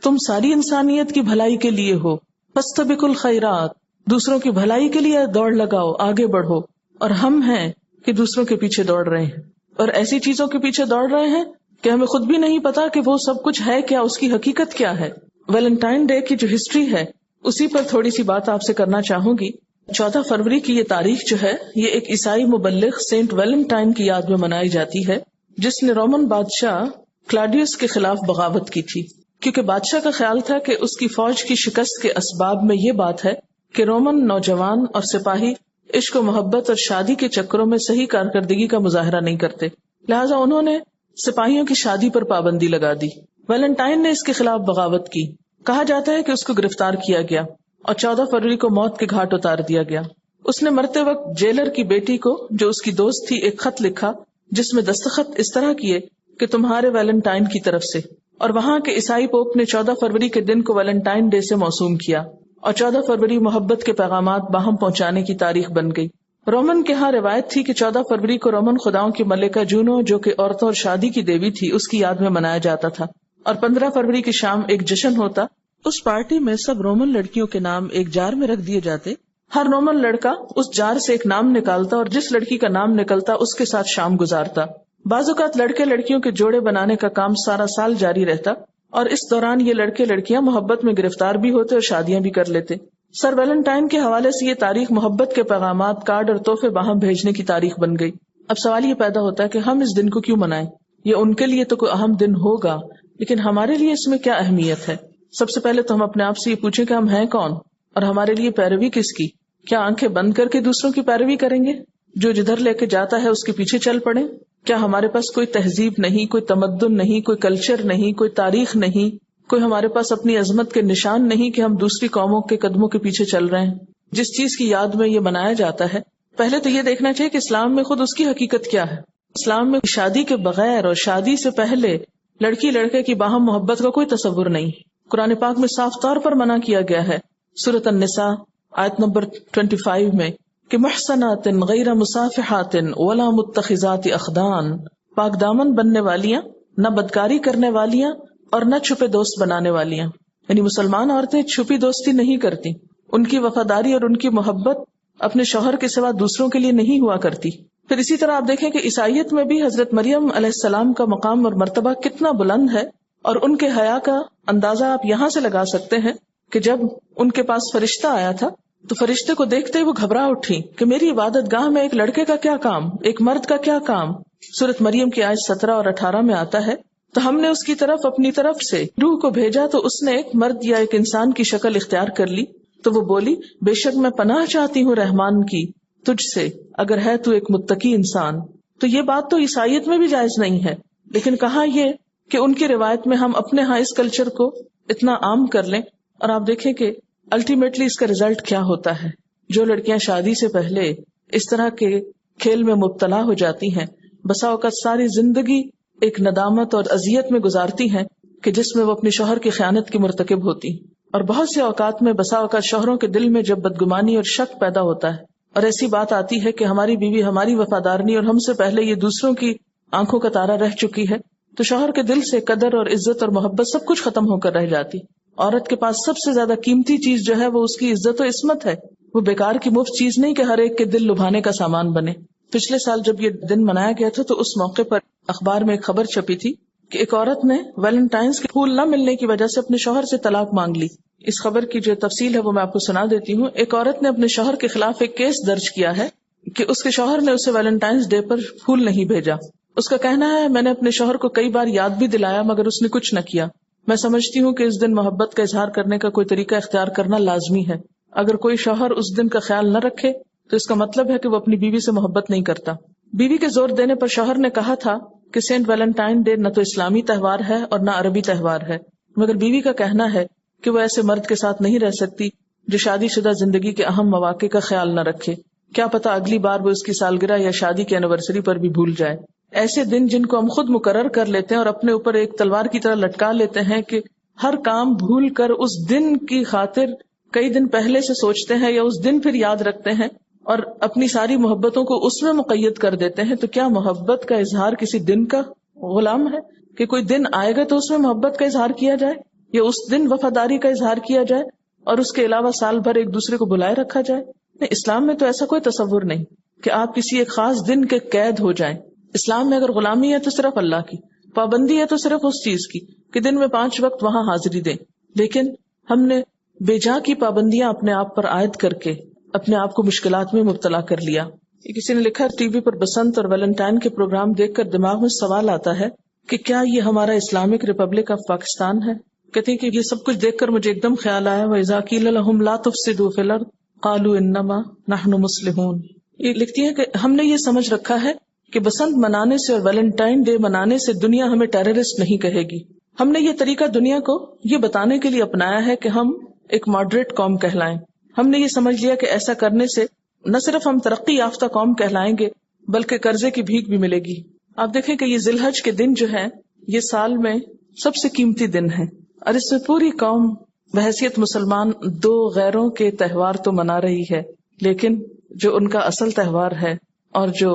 تم ساری انسانیت کی بھلائی کے لیے ہو. فاستبقوا الخیرات، دوسروں کی بھلائی کے لیے دوڑ لگاؤ، آگے بڑھو. اور ہم ہیں کہ دوسروں کے پیچھے دوڑ رہے ہیں، اور ایسی چیزوں کے پیچھے دوڑ رہے ہیں کہ ہمیں خود بھی نہیں پتا کہ وہ سب کچھ ہے کیا، اس کی حقیقت کیا ہے. ویلنٹائن ڈے کی جو ہسٹری ہے اسی پر تھوڑی سی بات آپ سے کرنا چاہوں گی. 14 فروری کی یہ تاریخ جو ہے یہ ایک عیسائی مبلغ سینٹ ویلنٹائن کی یاد میں منائی جاتی ہے، جس نے رومن بادشاہ کلاڈیوس کے خلاف بغاوت کی تھی، کیونکہ بادشاہ کا خیال تھا کہ اس کی فوج کی شکست کے اسباب میں یہ بات ہے کہ رومن نوجوان اور سپاہی عشق و محبت اور شادی کے چکروں میں صحیح کارکردگی کا مظاہرہ نہیں کرتے، لہٰذا انہوں نے سپاہیوں کی شادی پر پابندی لگا دی. ویلنٹائن نے اس کے خلاف بغاوت کی. کہا جاتا ہے کہ اس کو گرفتار کیا گیا اور 14 فروری کو موت کے گھاٹ اتار دیا گیا. اس نے مرتے وقت جیلر کی بیٹی کو جو اس کی دوست تھی ایک خط لکھا جس میں دستخط اس طرح کیے کہ تمہارے ویلنٹائن کی طرف سے، اور وہاں کے عیسائی پوپ نے 14 فروری کے دن کو ویلنٹائن ڈے سے موسوم کیا، اور 14 فروری محبت کے پیغامات باہم پہنچانے کی تاریخ بن گئی. رومن کے ہاں روایت تھی کہ 14 فروری کو رومن خداؤں کی ملکہ جونو جو کہ عورتوں اور شادی کی دیوی تھی اس کی یاد میں منایا جاتا تھا، اور 15 فروری کی شام ایک جشن ہوتا. اس پارٹی میں سب رومن لڑکیوں کے نام ایک جار میں رکھ دیے جاتے. ہر رومن لڑکا اس جار سے ایک نام نکالتا اور جس لڑکی کا نام نکلتا اس کے ساتھ شام گزارتا. بعض اوقات لڑکے لڑکیوں کے جوڑے بنانے کا کام سارا سال جاری رہتا، اور اس دوران یہ لڑکے لڑکیاں محبت میں گرفتار بھی ہوتے اور شادیاں بھی کر لیتے. سر ویلنٹائن کے حوالے سے یہ تاریخ محبت کے پیغامات، کارڈ اور تحفے باہم بھیجنے کی تاریخ بن گئی. اب سوال یہ پیدا ہوتا ہے کہ ہم اس دن کو کیوں منائیں؟ یہ ان کے لیے تو کوئی اہم دن ہوگا، لیکن ہمارے لیے اس میں کیا اہمیت ہے؟ سب سے پہلے تو ہم اپنے آپ سے یہ پوچھیں کہ ہم ہیں کون، اور ہمارے لیے پیروی کس کی؟ کیا آنکھیں بند کر کے دوسروں کی پیروی کریں گے؟ جو جدھر لے کے جاتا ہے اس کے پیچھے چل پڑیں؟ کیا ہمارے پاس کوئی تہذیب نہیں، کوئی تمدن نہیں، کوئی کلچر نہیں، کوئی تاریخ نہیں، کوئی ہمارے پاس اپنی عظمت کے نشان نہیں کہ ہم دوسری قوموں کے قدموں کے پیچھے چل رہے ہیں؟ جس چیز کی یاد میں یہ منایا جاتا ہے، پہلے تو یہ دیکھنا چاہیے کہ اسلام میں خود اس کی حقیقت کیا ہے. اسلام میں شادی کے بغیر اور شادی سے پہلے لڑکی لڑکے کی باہم محبت کا کوئی تصور نہیں. قرآن پاک میں صاف طور پر منع کیا گیا ہے سورۃ النساء آیت نمبر 25 میں کہ محصنات غیر مصافحات ولا متخذات اخدان، پاک دامن بننے والیاں، نہ بدکاری کرنے والیاں اور نہ چھپے دوست بنانے والیاں. یعنی مسلمان عورتیں چھپی دوستی نہیں کرتی، ان کی وفاداری اور ان کی محبت اپنے شوہر کے سوا دوسروں کے لیے نہیں ہوا کرتی. پھر اسی طرح آپ دیکھیں کہ عیسائیت میں بھی حضرت مریم علیہ السلام کا مقام اور مرتبہ کتنا بلند ہے، اور ان کے حیا کا اندازہ آپ یہاں سے لگا سکتے ہیں کہ جب ان کے پاس فرشتہ آیا تھا تو فرشتے کو دیکھتے وہ گھبرا اٹھی کہ میری عبادت گاہ میں ایک لڑکے کا کیا کام، ایک مرد کا کیا کام. سورۃ مریم کی آیت 17 اور 18 میں آتا ہے تو ہم نے اس کی طرف اپنی طرف سے روح کو بھیجا تو اس نے ایک مرد یا ایک انسان کی شکل اختیار کر لی، تو وہ بولی بے شک میں پناہ چاہتی ہوں رحمان کی تجھ سے اگر ہے تو ایک متقی انسان. تو یہ بات تو عیسائیت میں بھی جائز نہیں ہے، لیکن کہاں یہ کہ ان کی روایت میں ہم اپنے ہاں اس کلچر کو اتنا عام کر لیں. اور آپ دیکھیں کہ الٹیمیٹلی اس کا رزلٹ کیا ہوتا ہے. جو لڑکیاں شادی سے پہلے اس طرح کے کھیل میں مبتلا ہو جاتی ہیں، بسا اوقات ساری زندگی ایک ندامت اور اذیت میں گزارتی ہیں کہ جس میں وہ اپنے شوہر کی خیانت کی مرتکب ہوتی. اور بہت سے اوقات میں بسا اوقات شوہروں کے دل میں جب بدگمانی اور شک پیدا ہوتا ہے اور ایسی بات آتی ہے کہ ہماری بیوی ہماری وفادار نہیں اور ہم سے پہلے یہ دوسروں کی آنکھوں کا تارا رہ چکی ہے، تو شوہر کے دل سے قدر اور عزت اور محبت سب کچھ ختم ہو کر رہ جاتی. عورت کے پاس سب سے زیادہ قیمتی چیز جو ہے وہ اس کی عزت و عصمت ہے. وہ بیکار کی مفت چیز نہیں کہ ہر ایک کے دل لبھانے کا سامان بنے. پچھلے سال جب یہ دن منایا گیا تھا تو اس موقع پر اخبار میں ایک خبر چھپی تھی کہ ایک عورت نے ویلنٹائنز کے پھول نہ ملنے کی وجہ سے اپنے شوہر سے طلاق مانگ لی. اس خبر کی جو تفصیل ہے وہ میں آپ کو سنا دیتی ہوں. ایک عورت نے اپنے شوہر کے خلاف ایک کیس درج کیا ہے کہ اس کے شوہر نے اسے ویلنٹائنز ڈے پر پھول نہیں بھیجا. اس کا کہنا ہے میں نے اپنے شوہر کو کئی بار یاد بھی دلایا مگر اس نے کچھ نہ کیا. میں سمجھتی ہوں کہ اس دن محبت کا اظہار کرنے کا کوئی طریقہ اختیار کرنا لازمی ہے. اگر کوئی شوہر اس دن کا خیال نہ رکھے تو اس کا مطلب ہے کہ وہ اپنی بیوی سے محبت نہیں کرتا. بیوی کے زور دینے پر شوہر نے کہا تھا کہ سینٹ ویلنٹائن ڈے نہ تو اسلامی تہوار ہے اور نہ عربی تہوار ہے، مگر بیوی کا کہنا ہے کہ وہ ایسے مرد کے ساتھ نہیں رہ سکتی جو شادی شدہ زندگی کے اہم مواقع کا خیال نہ رکھے. کیا پتا اگلی بار وہ اس کی سالگرہ یا شادی کی اینیورسری پر بھی بھول جائے. ایسے دن جن کو ہم خود مقرر کر لیتے ہیں اور اپنے اوپر ایک تلوار کی طرح لٹکا لیتے ہیں کہ ہر کام بھول کر اس دن کی خاطر کئی دن پہلے سے سوچتے ہیں یا اس دن پھر یاد رکھتے ہیں اور اپنی ساری محبتوں کو اس میں مقید کر دیتے ہیں. تو کیا محبت کا اظہار کسی دن کا غلام ہے کہ کوئی دن آئے گا تو اس میں محبت کا اظہار کیا جائے یا اس دن وفاداری کا اظہار کیا جائے اور اس کے علاوہ سال بھر ایک دوسرے کو بلائے رکھا جائے؟ نہیں، اسلام میں تو ایسا کوئی تصور نہیں کہ آپ کسی ایک خاص دن کے قید ہو جائیں. اسلام میں اگر غلامی ہے تو صرف اللہ کی، پابندی ہے تو صرف اس چیز کی کہ دن میں 5 وقت وہاں حاضری دیں. لیکن ہم نے بے جا کی پابندیاں اپنے آپ پر عائد کر کے اپنے آپ کو مشکلات میں مبتلا کر لیا. کسی نے لکھا ٹی وی پر بسنت اور ویلنٹائن کے پروگرام دیکھ کر دماغ میں سوال آتا ہے کہ کیا یہ ہمارا اسلامک ریپبلک آف پاکستان ہے؟ کہتے ہیں کہ یہ سب کچھ دیکھ کر مجھے ایک دم خیال آیا وَإِذَا قِيلَ لَهُمْ لَا تُفْسِدُوا فِي الْأَرْضِ قَالُوا إِنَّمَا نَحْنُ مُصْلِحُونَ. یہ لکھتی ہیں کہ ہم نے یہ سمجھ رکھا ہے کہ بسنت منانے سے اور ویلنٹائن ڈے منانے سے دنیا ہمیں ٹیررسٹ نہیں کہے گی. ہم نے یہ طریقہ دنیا کو یہ بتانے کے لیے اپنایا ہے کہ ہم ایک ماڈریٹ قوم کہلائیں. ہم نے یہ سمجھ لیا کہ ایسا کرنے سے نہ صرف ہم ترقی یافتہ قوم کہلائیں گے بلکہ قرضے کی بھیک بھی ملے گی. آپ دیکھیں کہ یہ ذی الحج کے دن جو ہیں یہ سال میں سب سے قیمتی دن ہیں اور اس میں پوری قوم بحیثیت مسلمان 2 غیروں کے تہوار تو منا رہی ہے، لیکن جو ان کا اصل تہوار ہے اور جو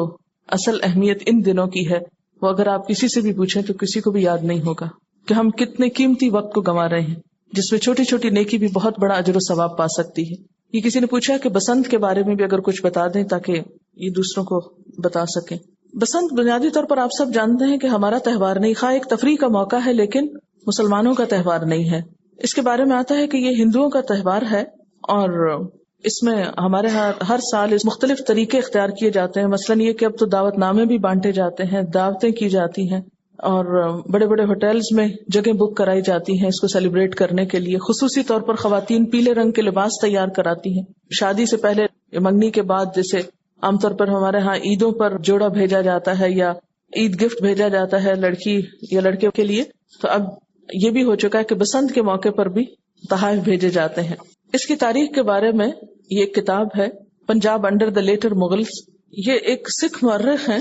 اصل اہمیت ان دنوں کی ہے وہ اگر آپ کسی سے بھی پوچھیں تو کسی کو بھی یاد نہیں ہوگا کہ ہم کتنے قیمتی وقت کو گنوا رہے ہیں جس میں چھوٹی چھوٹی نیکی بھی بہت بڑا اجر و ثواب پا سکتی ہے. یہ کسی نے پوچھا کہ بسنت کے بارے میں بھی اگر کچھ بتا دیں تاکہ یہ دوسروں کو بتا سکیں. بسنت بنیادی طور پر آپ سب جانتے ہیں کہ ہمارا تہوار نہیں، خواہ ایک تفریح کا موقع ہے لیکن مسلمانوں کا تہوار نہیں ہے. اس کے بارے میں آتا ہے کہ یہ ہندوؤں کا تہوار ہے اور اس میں ہمارے ہاں ہر سال اس مختلف طریقے اختیار کیے جاتے ہیں. مثلاً یہ کہ اب تو دعوت نامے بھی بانٹے جاتے ہیں، دعوتیں کی جاتی ہیں اور بڑے بڑے ہوٹلز میں جگہ بک کرائی جاتی ہیں اس کو سیلیبریٹ کرنے کے لیے. خصوصی طور پر خواتین پیلے رنگ کے لباس تیار کراتی ہیں شادی سے پہلے، منگنی کے بعد. جیسے عام طور پر ہمارے ہاں عیدوں پر جوڑا بھیجا جاتا ہے یا عید گفٹ بھیجا جاتا ہے لڑکی یا لڑکے کے لیے، تو اب یہ بھی ہو چکا ہے کہ بسنت کے موقع پر بھی تحائف بھیجے جاتے ہیں. اس کی تاریخ کے بارے میں یہ ایک کتاب ہے Punjab under the later Mughals. یہ ایک سکھ مورخ ہیں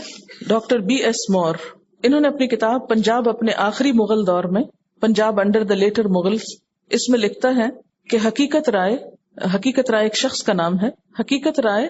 ڈاکٹر BS مور. انہوں نے اپنی کتاب پنجاب اپنے آخری مغل دور میں، Punjab under the later Mughals, اس میں لکھتا ہے کہ حقیقت رائے ایک شخص کا نام ہے. حقیقت رائے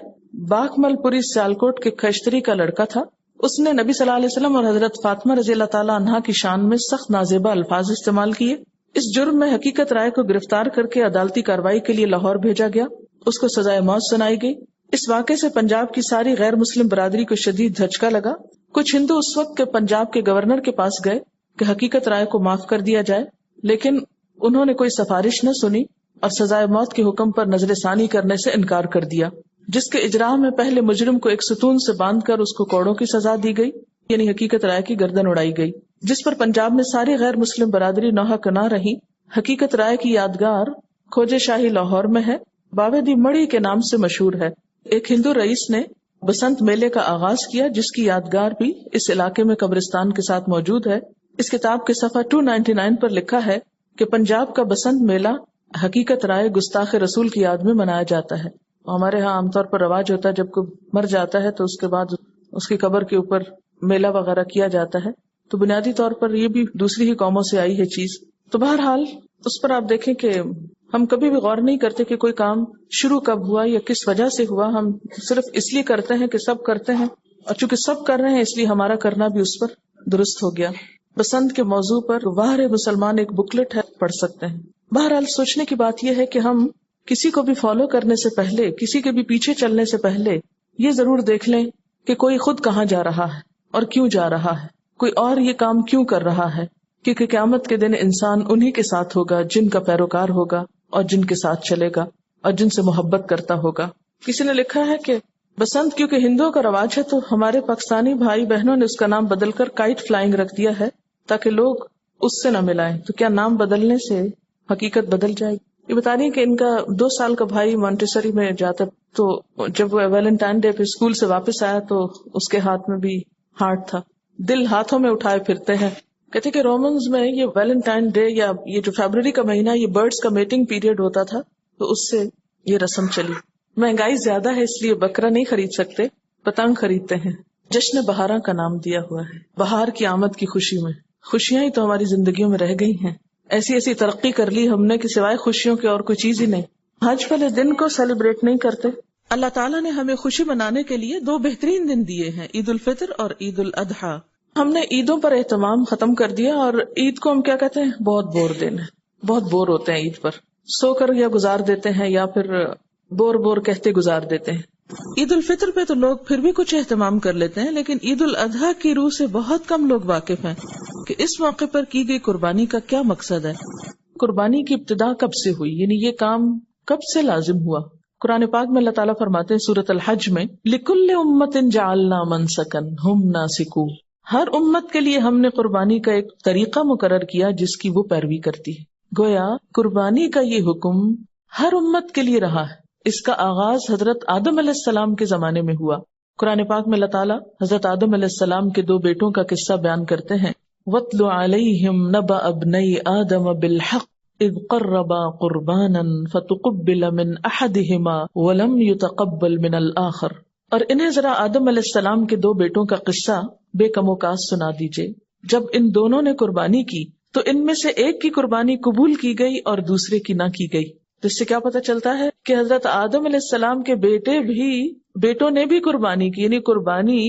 باکمل پوری سیالکوٹ کے کھشتری کا لڑکا تھا. اس نے نبی صلی اللہ علیہ وسلم اور حضرت فاطمہ رضی اللہ تعالیٰ عنہا کی شان میں سخت نازیبا الفاظ استعمال کیے. اس جرم میں حقیقت رائے کو گرفتار کر کے عدالتی کارروائی کے لیے لاہور بھیجا گیا. اس کو سزائے موت سنائی گئی. اس واقعے سے پنجاب کی ساری غیر مسلم برادری کو شدید دھچکا لگا. کچھ ہندو اس وقت کے پنجاب کے گورنر کے پاس گئے کہ حقیقت رائے کو معاف کر دیا جائے، لیکن انہوں نے کوئی سفارش نہ سنی اور سزائے موت کے حکم پر نظر ثانی کرنے سے انکار کر دیا، جس کے اجراء میں پہلے مجرم کو ایک ستون سے باندھ کر اس کو کوڑوں کی سزا دی گئی، یعنی حقیقت رائے کی گردن اڑائی گئی، جس پر پنجاب میں ساری غیر مسلم برادری نوحق نہ رہی. حقیقت رائے کی یادگار کھوجے شاہی لاہور میں ہے، باودی مڑی کے نام سے مشہور ہے. ایک ہندو رئیس نے بسنت میلے کا آغاز کیا جس کی یادگار بھی اس علاقے میں قبرستان کے ساتھ موجود ہے. اس کتاب کے صفحہ 299 پر لکھا ہے کہ پنجاب کا بسنت میلہ حقیقت رائے گستاخ رسول کی یاد میں منایا جاتا ہے. ہمارے ہاں عام طور پر رواج ہوتا ہے جب کوئی مر جاتا ہے تو اس کے بعد اس کی قبر کے اوپر میلہ وغیرہ کیا جاتا ہے. تو بنیادی طور پر یہ بھی دوسری ہی قوموں سے آئی ہے چیز. تو بہرحال اس پر آپ دیکھیں کہ ہم کبھی بھی غور نہیں کرتے کہ کوئی کام شروع کب ہوا یا کس وجہ سے ہوا. ہم صرف اس لیے کرتے ہیں کہ سب کرتے ہیں، اور چونکہ سب کر رہے ہیں اس لیے ہمارا کرنا بھی اس پر درست ہو گیا. بسنت کے موضوع پر واہر مسلمان ایک بکلٹ ہے، پڑھ سکتے ہیں. بہرحال سوچنے کی بات یہ ہے کہ ہم کسی کو بھی فالو کرنے سے پہلے، کسی کے بھی پیچھے چلنے سے پہلے یہ ضرور دیکھ لیں کہ کوئی خود کہاں جا رہا ہے اور کیوں جا رہا ہے، کوئی اور یہ کام کیوں کر رہا ہے، کیونکہ قیامت کے دن انسان انہی کے ساتھ ہوگا جن کا پیروکار ہوگا اور جن کے ساتھ چلے گا اور جن سے محبت کرتا ہوگا. کسی نے لکھا ہے کہ بسنت کیونکہ ہندوؤں کا رواج ہے تو ہمارے پاکستانی بھائی بہنوں نے اس کا نام بدل کر کائٹ فلائنگ رکھ دیا ہے تاکہ لوگ اس سے نہ ملائیں. تو کیا نام بدلنے سے حقیقت بدل جائے گی؟ یہ بتا رہی ہے کہ ان کا 2 سال کا بھائی مانٹیسری میں جاتا، تو جب وہ ویلنٹائن ڈے پہ اسکول سے واپس آیا تو اس کے ہاتھ میں بھی ہارٹ تھا. دل ہاتھوں میں اٹھائے پھرتے ہیں. کہتے کہ رومنز میں یہ ویلنٹائن ڈے یا یہ جو فیبرری کا مہینہ یہ برڈز کا میٹنگ پیریڈ ہوتا تھا، تو اس سے یہ رسم چلی. مہنگائی زیادہ ہے اس لیے بکرا نہیں خرید سکتے، پتنگ خریدتے ہیں۔ جشن بہاراں کا نام دیا ہوا ہے، بہار کی آمد کی خوشی میں۔ خوشیاں ہی تو ہماری زندگیوں میں رہ گئی ہیں، ایسی ایسی ترقی کر لی ہم نے کہ سوائے خوشیوں کے اور کوئی چیز ہی نہیں۔ حج والے دن کو سیلیبریٹ نہیں کرتے۔ اللہ تعالیٰ نے ہمیں خوشی منانے کے لیے 2 بہترین دن دیے ہیں، عید الفطر اور عید الاضحیٰ۔ ہم نے عیدوں پر اہتمام ختم کر دیا، اور عید کو ہم کیا کہتے ہیں؟ بہت بور دن ہے، بہت بور ہوتے ہیں عید پر، سو کر یا گزار دیتے ہیں یا پھر بور کہتے گزار دیتے ہیں۔ عید الفطر پہ تو لوگ پھر بھی کچھ اہتمام کر لیتے ہیں، لیکن عید الاضحیٰ کی روح سے بہت کم لوگ واقف ہیں کہ اس موقع پر کی گئی قربانی کا کیا مقصد ہے، قربانی کی ابتدا کب سے ہوئی، یعنی یہ کام کب سے لازم ہوا۔ قرآن پاک میں اللہ تعالیٰ فرماتے ہیں سورۃ الحج میں، لِكُلِّ أُمَّةٍ جَعَلْنَا مَنسَكًا هُمْ نَاسِكُوهُ، ہر امت کے لیے ہم نے قربانی کا ایک طریقہ مقرر کیا جس کی وہ پیروی کرتی ہے۔ گویا قربانی کا یہ حکم ہر امت کے لیے رہا ہے۔ اس کا آغاز حضرت آدم علیہ السلام کے زمانے میں ہوا۔ قرآن پاک میں اللہ تعالیٰ حضرت آدم علیہ السلام کے 2 بیٹوں کا قصہ بیان کرتے ہیں، وَاتْلُ عَلَيْهِمْ نَبَأَ ابْنَيْ آدَمَ بِالْحَقِّ إِذْ قَرَّبَا قُرْبَانًا فَتُقُبِّلَ مِنْ أَحَدِهِمَا وَلَمْ يُتَقَبَّلْ مِنَ الْآخَرِ، اور انہیں ذرا آدم علیہ السلام کے 2 بیٹوں کا قصہ بے کم و کاس سنا دیجئے۔ جب ان دونوں نے قربانی کی تو ان میں سے ایک کی قربانی قبول کی گئی اور دوسرے کی نہ کی گئی۔ تو اس سے کیا پتہ چلتا ہے کہ حضرت آدم علیہ السلام کے بیٹوں نے بھی قربانی کی، یعنی قربانی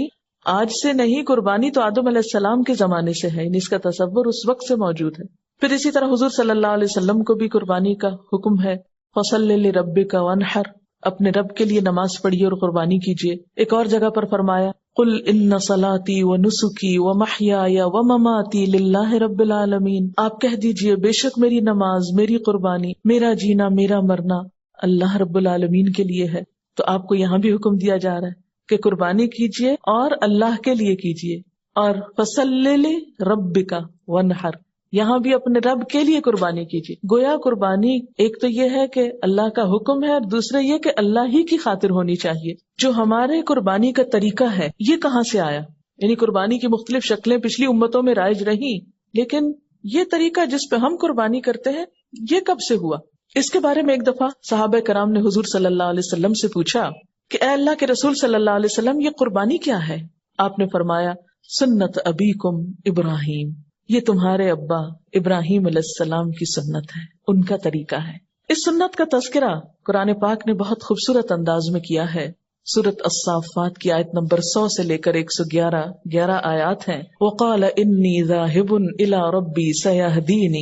آج سے نہیں، قربانی تو آدم علیہ السلام کے زمانے سے ہے، یعنی اس کا تصور اس وقت سے موجود ہے۔ پھر اسی طرح حضور صلی اللہ علیہ وسلم کو بھی قربانی کا حکم ہے، فَصَلِّ لِرَبِّكَ وَانْحَرْ، اپنے رب کے لیے نماز پڑھیے اور قربانی کیجیے۔ ایک اور جگہ پر فرمایا، قُلْ إِنَّ صَلَاتِي وَنُسُكِي وَمَحْيَايَ وَمَمَاتِي لِلَّهِ رَبِّ الْعَالَمِينَ، آپ کہہ دیجئے بے شک میری نماز، میری قربانی، میرا جینا، میرا مرنا اللہ رب العالمین کے لیے ہے۔ تو آپ کو یہاں بھی حکم دیا جا رہا ہے کہ قربانی کیجیے اور اللہ کے لیے کیجیے، اور فَصَلِّ لِرَبِّكَ وَانْحَرْ، یہاں بھی اپنے رب کے لیے قربانی کیجیے۔ گویا قربانی ایک تو یہ ہے کہ اللہ کا حکم ہے، اور دوسرا یہ کہ اللہ ہی کی خاطر ہونی چاہیے۔ جو ہمارے قربانی کا طریقہ ہے یہ کہاں سے آیا؟ یعنی قربانی کی مختلف شکلیں پچھلی امتوں میں رائج رہیں، لیکن یہ طریقہ جس پہ ہم قربانی کرتے ہیں یہ کب سے ہوا؟ اس کے بارے میں ایک دفعہ صحابہ کرام نے حضور صلی اللہ علیہ وسلم سے پوچھا کہ اے اللہ کے رسول صلی اللہ علیہ وسلم، یہ قربانی کیا ہے؟ آپ نے فرمایا، سنت ابیکم ابراہیم، یہ تمہارے ابا ابراہیم علیہ السلام کی سنت ہے، ان کا طریقہ ہے۔ اس سنت کا تذکرہ قرآن پاک نے بہت خوبصورت انداز میں کیا ہے۔ سورۃ الصافات کی آیت نمبر 100 سے لے کر 111 آیات ہیں۔ وَقَالَ إِنِّي ذَاهِبٌ إِلَىٰ رَبِّي سَيَهْدِينِ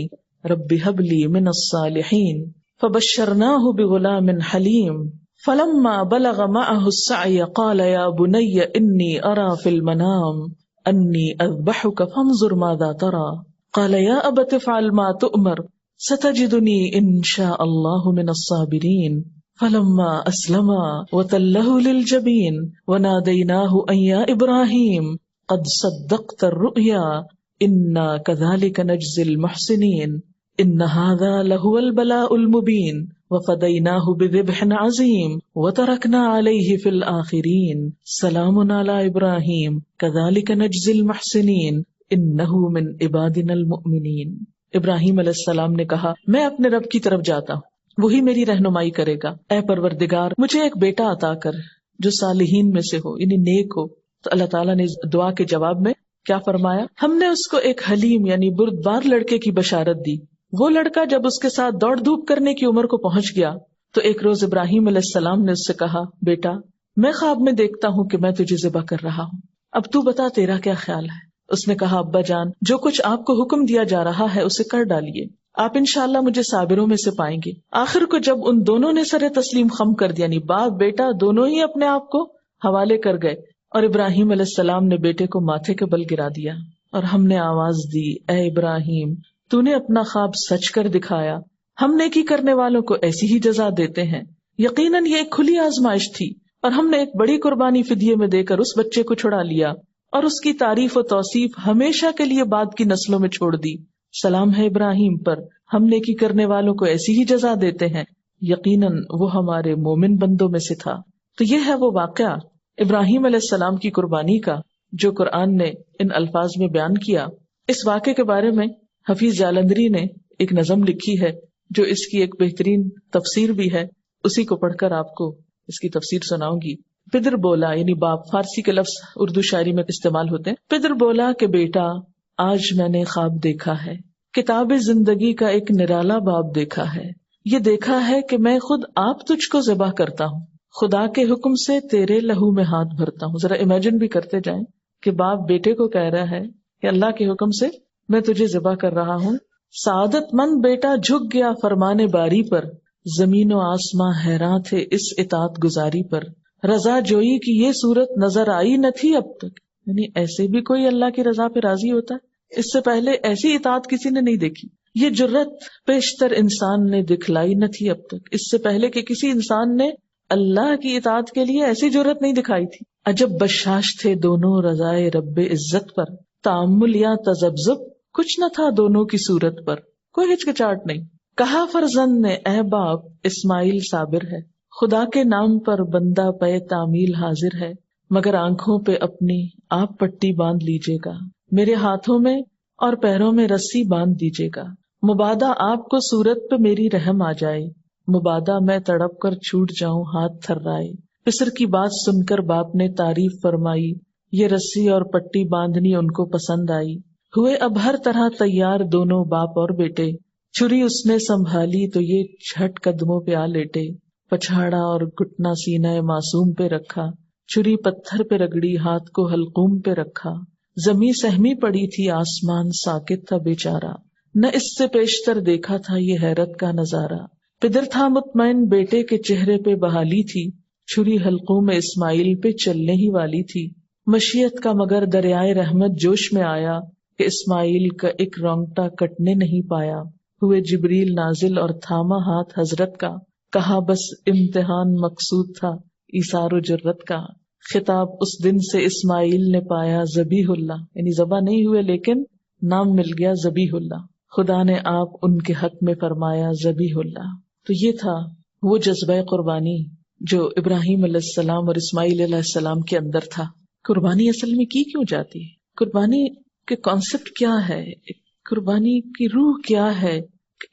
رَبِّ هَبْ لِي مِنَ الصَّالِحِينَ فَبَشَّرْنَاهُ بِغُلَامٍ حَلِيمٍ فَلَمَّا بَلَغَ مَعَهُ السَّعْيَ قَالَ يَا بُنَيَّ إِنِّي أَرَىٰ فِي الْمَنَامِ أَنِّي أَذْبَحُكَ فَانظُرْ مَاذَا تَرَىٰ قَالَ يَا أَبَتِ افْعَلْ مَا تُؤْمَرُ سَتَجِدُنِي إِن شَاءَ اللَّهُ مِنَ الصَّابِرِينَ فَلَمَّا أَسْلَمَا وَتَلَّهُ لِلْجَبِينِ وَنَادَيْنَاهُ أَن يَا إِبْرَاهِيمُ قَدْ صَدَّقْتَ الرُّؤْيَا إِنَّا كَذَلِكَ نَجْزِي الْمُحْسِنِينَ إِنَّ هَٰذَا لَهُوَ الْبَلَاءُ الْمُبِينُ وَفَدَيْنَاهُ بِذِبْحٍ عَظِيمٍ وَتَرَكْنَا عَلَيْهِ فِي الْآخِرِينَ سَلَامٌ عَلَىٰ إِبْرَاهِيمَ كَذَلِكَ نَجْزِي الْمُحْسِنِينَ إِنَّهُ مِنْ عِبَادِنَا الْمُؤْمِنِينَ۔ ابراہیم علیہ السلام نے کہا، میں اپنے رب کی طرف جاتا ہوں، وہی میری رہنمائی کرے گا۔ اے پروردگار، مجھے ایک بیٹا عطا کر جو صالحین میں سے ہو، یعنی نیک ہو۔ تو اللہ تعالیٰ نے دعا کے جواب میں کیا فرمایا؟ ہم نے اس کو ایک حلیم یعنی بردبار لڑکے کی بشارت دی۔ وہ لڑکا جب اس کے ساتھ دوڑ دھوپ کرنے کی عمر کو پہنچ گیا تو ایک روز ابراہیم علیہ السلام نے اس سے کہا، بیٹا، میں خواب میں دیکھتا ہوں کہ میں تجھے ذبح کر رہا ہوں، اب تو بتا تیرا کیا خیال ہے؟ اس نے کہا، ابا جان، جو کچھ آپ کو حکم دیا جا رہا ہے اسے کر ڈالیے، آپ انشاءاللہ مجھے صابروں میں سے پائیں گے۔ آخر کو جب ان دونوں نے سر تسلیم خم کر دیا، یعنی باپ بیٹا دونوں ہی اپنے آپ کو حوالے کر گئے، اور ابراہیم علیہ السلام نے بیٹے کو ماتھے کے بل گرا دیا، اور ہم نے آواز دی، اے ابراہیم، تو نے اپنا خواب سچ کر دکھایا، ہم نیکی کرنے والوں کو ایسی ہی جزا دیتے ہیں۔ یقیناً یہ ایک کھلی آزمائش تھی، اور ہم نے ایک بڑی قربانی فدیے میں دے کر اس بچے کو چھڑا لیا، اور اس کی تعریف و توصیف ہمیشہ کے لیے بعد کی نسلوں میں چھوڑ دی۔ سلام ہے ابراہیم پر، ہم نیکی کرنے والوں کو ایسی ہی جزا دیتے ہیں، یقیناً وہ ہمارے مومن بندوں میں سے تھا۔ تو یہ ہے وہ واقعہ ابراہیم علیہ السلام کی قربانی کا جو قرآن نے ان الفاظ میں بیان کیا۔ اس واقعے کے بارے میں حفیظ جالندری نے ایک نظم لکھی ہے جو اس کی ایک بہترین تفسیر بھی ہے، اسی کو پڑھ کر آپ کو اس کی تفسیر سناؤں گی. پدر بولا یعنی باپ، فارسی کے لفظ اردو شاعری میں استعمال ہوتے ہیں. پدر بولا کہ بیٹا آج میں نے خواب دیکھا ہے، کتاب زندگی کا ایک نرالا باب دیکھا ہے. یہ دیکھا ہے کہ میں خود آپ تجھ کو ذبح کرتا ہوں، خدا کے حکم سے تیرے لہو میں ہاتھ بھرتا ہوں. ذرا امیجن بھی کرتے جائیں کہ باپ بیٹے کو کہہ رہا ہے کہ اللہ کے حکم سے میں تجھے ذبح کر رہا ہوں. سعادت مند بیٹا جھک گیا فرمان باری پر، زمین و آسماں حیراں تھے اس اطاعت گزاری پر. رضا جوئی کی یہ صورت نظر آئی نہ تھی اب تک. یعنی ایسے بھی کوئی اللہ کی رضا پہ راضی ہوتا ہے؟ اس سے پہلے ایسی اطاعت کسی نے نہیں دیکھی. یہ جرت پیشتر انسان نے دکھلائی نہ تھی اب تک. اس سے پہلے کہ کسی انسان نے اللہ کی اطاعت کے لیے ایسی جرت نہیں دکھائی تھی. عجب بشاش تھے دونوں رضائے رب عزت پر، تأمل یا تذبذب کچھ نہ تھا دونوں کی صورت پر. کوئی ہچکچاہٹ نہیں. کہا فرزند نے اے باپ اسماعیل صابر ہے، خدا کے نام پر بندہ پے تعمیل حاضر ہے، مگر آنکھوں پہ اپنی آپ پٹی باندھ لیجیے گا، میرے ہاتھوں میں اور پیروں میں رسی باندھ دیجیے گا. مبادا آپ کو صورت پہ میری رحم آ جائے، مبادا میں تڑپ کر چھوٹ جاؤں ہاتھ تھرائے. پسر کی بات سن کر باپ نے تعریف فرمائی، یہ رسی اور پٹی باندھنی ان کو پسند آئی. ہوئے اب ہر طرح تیار دونوں باپ اور بیٹے، چھری اس نے سنبھالی تو یہ جھٹ قدموں پہ آ لیٹے. پچھاڑا اور گھٹنا سینہ معصوم پہ رکھا، چھری پتھر پہ رگڑی ہاتھ کو حلقوم پہ رکھا. زمیں سہمی پڑی تھی آسمان ساکت تھا بیچارہ، نہ اس سے پیشتر دیکھا تھا یہ حیرت کا نظارہ. پدر تھا مطمئن بیٹے کے چہرے پہ بحالی تھی، چھری حلقوم میں اسماعیل پہ چلنے ہی والی تھی. مشیت کا مگر دریائے رحمت جوش میں آیا کہ اسماعیل کا ایک رونگٹا کٹنے نہیں پایا. ہوئے جبریل نازل اور تھاما ہاتھ حضرت کا، کہا بس امتحان مقصود تھا ایثار و جرت کا. خطاب اس دن سے اسماعیل نے پایا ذبیح اللہ، یعنی ذبح نہیں ہوئے لیکن نام مل گیا ذبیح اللہ. خدا نے آپ ان کے حق میں فرمایا ذبیح اللہ. تو یہ تھا وہ جذبہ قربانی جو ابراہیم علیہ السلام اور اسماعیل علیہ السلام کے اندر تھا. قربانی اصل میں کی کیوں جاتی ہے؟ قربانی کے کانسیپٹ کیا ہے؟ قربانی کی روح کیا ہے؟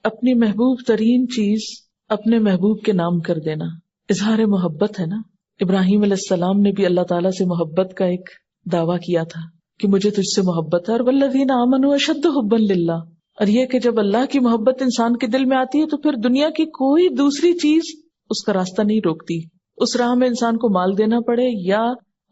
اپنی محبوب ترین چیز اپنے محبوب کے نام کر دینا اظہار محبت ہے نا. ابراہیم علیہ السلام نے بھی اللہ تعالیٰ سے محبت کا ایک دعویٰ کیا تھا کہ مجھے تجھ سے محبت ہے، اور والذین آمنوا اشد حبا للہ. اور یہ کہ جب اللہ کی محبت انسان کے دل میں آتی ہے تو پھر دنیا کی کوئی دوسری چیز اس کا راستہ نہیں روکتی. اس راہ میں انسان کو مال دینا پڑے یا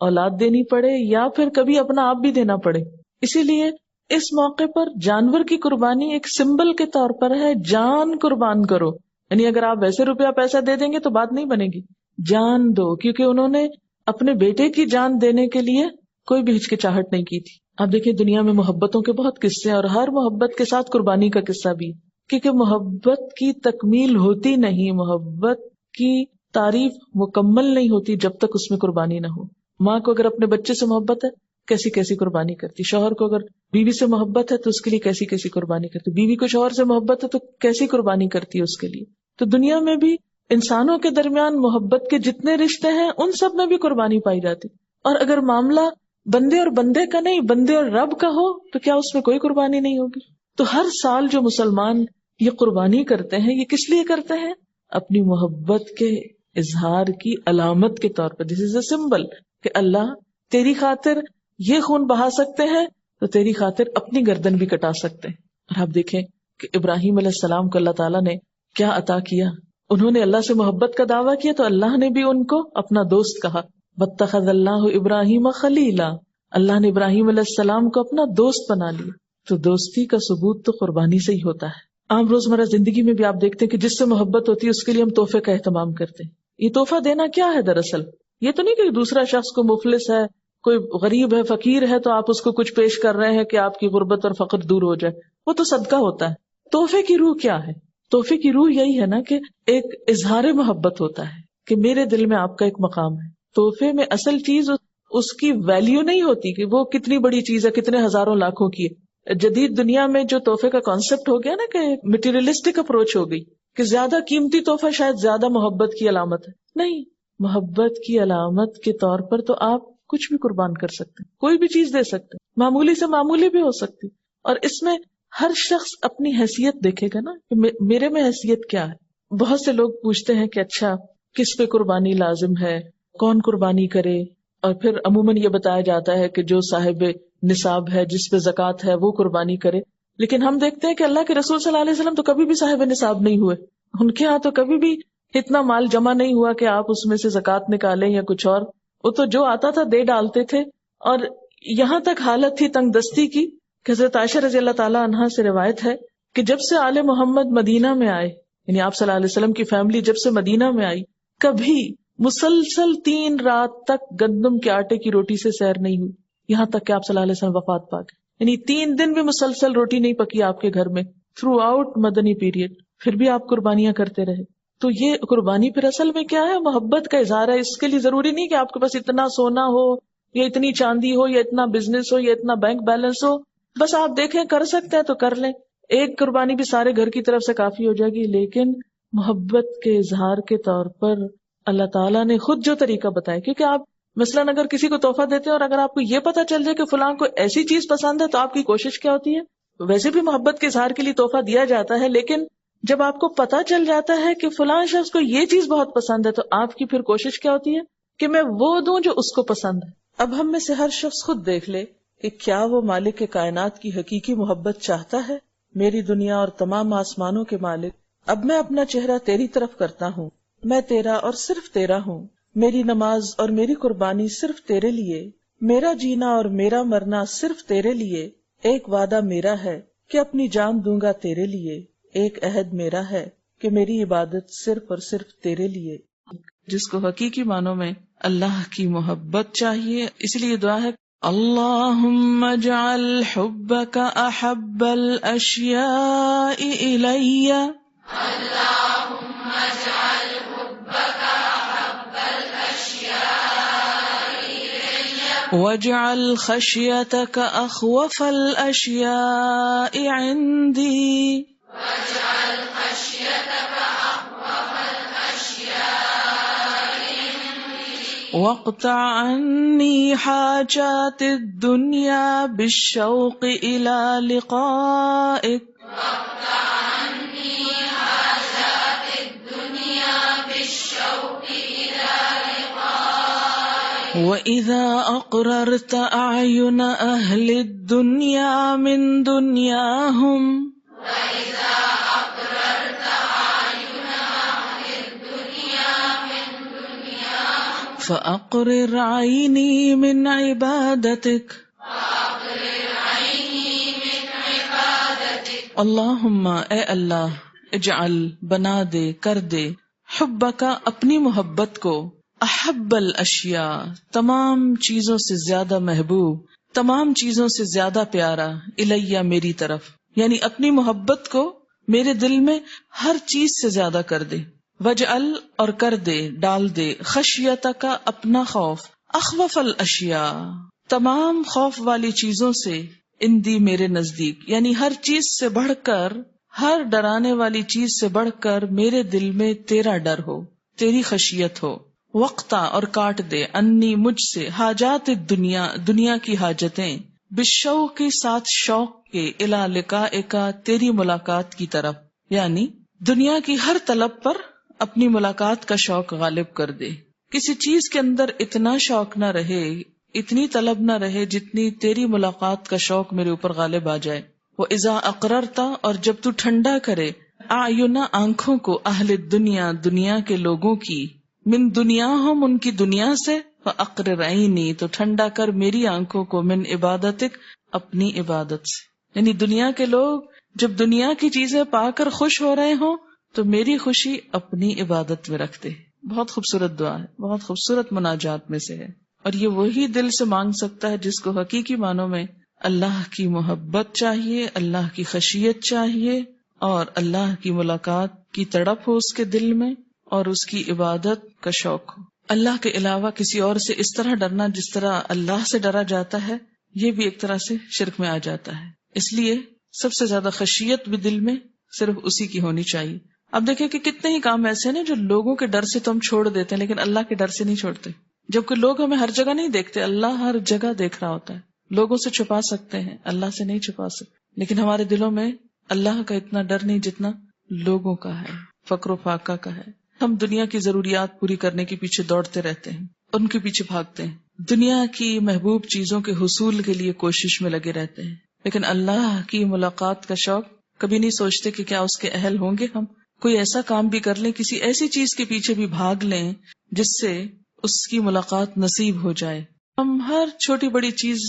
اولاد دینی پڑے یا پھر کبھی اپنا آپ بھی دینا پڑے. اسی لیے اس موقع پر جانور کی قربانی ایک سمبل کے طور پر ہے، جان قربان کرو. یعنی اگر آپ ویسے روپیہ پیسہ دے دیں گے تو بات نہیں بنے گی، جان دو، کیونکہ انہوں نے اپنے بیٹے کی جان دینے کے لیے کوئی بھی ہچکچاہٹ نہیں کی تھی. آپ دیکھیں دنیا میں محبتوں کے بہت قصے ہیں اور ہر محبت کے ساتھ قربانی کا قصہ بھی، کیونکہ محبت کی تکمیل ہوتی نہیں، محبت کی تعریف مکمل نہیں ہوتی جب تک اس میں قربانی نہ ہو. ماں کو اگر اپنے بچے سے محبت ہے کیسی کیسی قربانی کرتی، شوہر کو اگر بیوی سے محبت ہے تو اس کے لیے کیسی کیسی قربانی کرتی، بیوی کو شوہر سے محبت ہے تو کیسی قربانی کرتی ہے اس کے لیے. تو دنیا میں بھی انسانوں کے درمیان محبت کے جتنے رشتے ہیں ان سب میں بھی قربانی پائی جاتی. اور اگر معاملہ بندے اور بندے کا نہیں، بندے اور رب کا ہو تو کیا اس میں کوئی قربانی نہیں ہوگی؟ تو ہر سال جو مسلمان یہ قربانی کرتے ہیں یہ کس لیے کرتے ہیں؟ اپنی محبت کے اظہار کی علامت کے طور پر. دس از اے سمبل کہ اللہ تیری خاطر یہ خون بہا سکتے ہیں تو تیری خاطر اپنی گردن بھی کٹا سکتے ہیں. اور آپ دیکھیں کہ ابراہیم علیہ السلام کو اللہ تعالیٰ نے کیا عطا کیا. انہوں نے اللہ سے محبت کا دعویٰ کیا تو اللہ نے بھی ان کو اپنا دوست کہا. واتخذ اللہ ابراہیم خلیلا، اللہ نے ابراہیم علیہ السلام کو اپنا دوست بنا لیا. تو دوستی کا ثبوت تو قربانی سے ہی ہوتا ہے. عام روزمرہ زندگی میں بھی آپ دیکھتے ہیں کہ جس سے محبت ہوتی ہے اس کے لیے ہم تحفے کا اہتمام کرتے ہیں. یہ تحفہ دینا کیا ہے دراصل؟ یہ تو نہیں کہ دوسرا شخص کو مفلس ہے، کوئی غریب ہے، فقیر ہے تو آپ اس کو کچھ پیش کر رہے ہیں کہ آپ کی غربت اور فقر دور ہو جائے. وہ تو صدقہ ہوتا ہے. تحفے کی روح کیا ہے؟ تحفے کی روح یہی ہے نا کہ ایک اظہار محبت ہوتا ہے کہ میرے دل میں آپ کا ایک مقام ہے. تحفے میں اصل چیز اس کی ویلیو نہیں ہوتی کہ وہ کتنی بڑی چیز ہے، کتنے ہزاروں لاکھوں کی ہے. جدید دنیا میں جو تحفے کا کانسیپٹ ہو گیا نا کہ مٹیریلسٹک اپروچ ہو گئی کہ زیادہ قیمتی تحفہ شاید زیادہ محبت کی علامت ہے. نہیں، محبت کی علامت کے طور پر تو آپ کچھ بھی قربان کر سکتے ہیں، کوئی بھی چیز دے سکتے ہیں، معمولی سے معمولی بھی ہو سکتی. اور اس میں ہر شخص اپنی حیثیت دیکھے گا نا کہ میرے میں حیثیت کیا ہے. بہت سے لوگ پوچھتے ہیں کہ اچھا کس پہ قربانی لازم ہے، کون قربانی کرے، اور پھر عموماً یہ بتایا جاتا ہے کہ جو صاحب نصاب ہے، جس پہ زکوٰۃ ہے، وہ قربانی کرے. لیکن ہم دیکھتے ہیں کہ اللہ کے رسول صلی اللہ علیہ وسلم تو کبھی بھی صاحب نصاب نہیں ہوئے. ان کے ہاں تو کبھی بھی اتنا مال جمع نہیں ہوا کہ آپ اس میں سے زکوٰۃ نکالیں یا کچھ اور. وہ تو جو آتا تھا دے ڈالتے تھے. اور یہاں تک حالت تھی تنگ دستی کی کہ حضرت عائشہ رضی اللہ تعالیٰ عنہا سے روایت ہے کہ جب سے آل محمد مدینہ میں آئے، یعنی آپ صلی اللہ علیہ وسلم کی فیملی جب سے مدینہ میں آئی، کبھی مسلسل 3 رات تک گندم کے آٹے کی روٹی سے سیر نہیں ہوئی، یہاں تک کہ آپ صلی اللہ علیہ وسلم وفات پا گئے. یعنی 3 دن بھی مسلسل روٹی نہیں پکی آپ کے گھر میں تھرو آؤٹ مدنی پیریڈ، پھر بھی آپ قربانیاں کرتے رہے. تو یہ قربانی پھر اصل میں کیا ہے؟ محبت کا اظہار ہے. اس کے لیے ضروری نہیں کہ آپ کے پاس اتنا سونا ہو یا اتنی چاندی ہو یا اتنا بزنس ہو یا اتنا بینک بیلنس ہو. بس آپ دیکھیں کر سکتے ہیں تو کر لیں، ایک قربانی بھی سارے گھر کی طرف سے کافی ہو جائے گی. لیکن محبت کے اظہار کے طور پر اللہ تعالیٰ نے خود جو طریقہ بتایا، کیونکہ آپ مثلاً اگر کسی کو تحفہ دیتے ہیں اور اگر آپ کو یہ پتا چل جائے کہ فلاں کو ایسی چیز پسند ہے تو آپ کی کوشش کیا ہوتی ہے؟ ویسے بھی محبت کے اظہار کے لیے تحفہ دیا جاتا ہے، لیکن جب آپ کو پتا چل جاتا ہے کہ فلاں شخص کو یہ چیز بہت پسند ہے تو آپ کی پھر کوشش کیا ہوتی ہے کہ میں وہ دوں جو اس کو پسند ہے. اب ہم میں سے ہر شخص خود دیکھ لے کہ کیا وہ مالک کے کائنات کی حقیقی محبت چاہتا ہے. میری دنیا اور تمام آسمانوں کے مالک، اب میں اپنا چہرہ تیری طرف کرتا ہوں، میں تیرا اور صرف تیرا ہوں. میری نماز اور میری قربانی صرف تیرے لیے، میرا جینا اور میرا مرنا صرف تیرے لیے. ایک وعدہ میرا ہے کہ اپنی جان دوں گا تیرے لیے، ایک عہد میرا ہے کہ میری عبادت صرف اور صرف تیرے لیے. جس کو حقیقی معنوں میں اللہ کی محبت چاہیے، اس لیے دعا ہے اللہم اجعل حبک احب الاشیاء الی، اللہم اجعل حبک احب الاشیاء الی، واجعل خشیتک اخوف الاشیاء عندی، واجعل خشیتک اخوف الاشیاء عندی، واقطع عنی حاجات الدنیا بالشوق الى لقائک، واقطع عنی حاجات الدنیا بالشوق الى لقائک، وإذا أقررت أعين أهل الدنيا من دنياهم، وإذا أقررت أعين أهل الدنيا من دنياهم، فأقرر عيني من عبادتك، فأقرر عيني من عبادتك. اللہم، اے اللہ، اجعل، بنا دے، کر دے، حبک، اپنی محبت کو، احب الاشیاء، تمام چیزوں سے زیادہ محبوب، تمام چیزوں سے زیادہ پیارا، الیہ، میری طرف، یعنی اپنی محبت کو میرے دل میں ہر چیز سے زیادہ کر دے. وجعل، اور کر دے، ڈال دے، خشیتک، اپنا خوف، اخوف الاشیاء، تمام خوف والی چیزوں سے، اندی، میرے نزدیک، یعنی ہر چیز سے بڑھ کر، ہر ڈرانے والی چیز سے بڑھ کر میرے دل میں تیرا ڈر ہو، تیری خشیت ہو. وقتا، اور کاٹ دے، انی، مجھ سے، حاجات الدنیا، دنیا کی حاجتیں، بالشوق، کے ساتھ شوق کے، الی لقائک، تیری ملاقات کی طرف، یعنی دنیا کی ہر طلب پر اپنی ملاقات کا شوق غالب کر دے. کسی چیز کے اندر اتنا شوق نہ رہے، اتنی طلب نہ رہے جتنی تیری ملاقات کا شوق میرے اوپر غالب آ جائے. وَإِذَا أَقْرَرْتَ، اور جب تو ٹھنڈا کرے، اعین، آنکھوں کو، اہل الدنیا، دنیا کے لوگوں کی، من دنیا ہم، ان کی دنیا سے، فَأَقْرِرْ عَيْنِي، تو ٹھنڈا کر میری آنکھوں کو، من عبادتک، اپنی عبادت سے. یعنی دنیا کے لوگ جب دنیا کی چیزیں پا کر خوش ہو رہے ہوں تو میری خوشی اپنی عبادت میں رکھتے. بہت خوبصورت دعا ہے، بہت خوبصورت مناجات میں سے ہے، اور یہ وہی دل سے مانگ سکتا ہے جس کو حقیقی معنوں میں اللہ کی محبت چاہیے، اللہ کی خشیت چاہیے، اور اللہ کی ملاقات کی تڑپ ہو اس کے دل میں، اور اس کی عبادت کا شوق ہو. اللہ کے علاوہ کسی اور سے اس طرح ڈرنا جس طرح اللہ سے ڈرا جاتا ہے، یہ بھی ایک طرح سے شرک میں آ جاتا ہے. اس لیے سب سے زیادہ خشیت بھی دل میں صرف اسی کی ہونی چاہیے. اب دیکھیں کہ کتنے ہی کام ایسے ہیں جو لوگوں کے ڈر سے تو ہم چھوڑ دیتے ہیں لیکن اللہ کے ڈر سے نہیں چھوڑتے. جبکہ لوگ ہمیں ہر جگہ نہیں دیکھتے، اللہ ہر جگہ دیکھ رہا ہوتا ہے. لوگوں سے چھپا سکتے ہیں، اللہ سے نہیں چھپا سکتے، لیکن ہمارے دلوں میں اللہ کا اتنا ڈر نہیں جتنا لوگوں کا ہے، فقر و فاقہ کا ہے. ہم دنیا کی ضروریات پوری کرنے کے پیچھے دوڑتے رہتے ہیں، ان کے پیچھے بھاگتے ہیں، دنیا کی محبوب چیزوں کے حصول کے لیے کوشش میں لگے رہتے ہیں، لیکن اللہ کی ملاقات کا شوق کبھی نہیں سوچتے کہ کیا اس کے اہل ہوں گے ہم. کوئی ایسا کام بھی کر لیں، کسی ایسی چیز کے پیچھے بھی بھاگ لیں جس سے اس کی ملاقات نصیب ہو جائے. ہم ہر چھوٹی بڑی چیز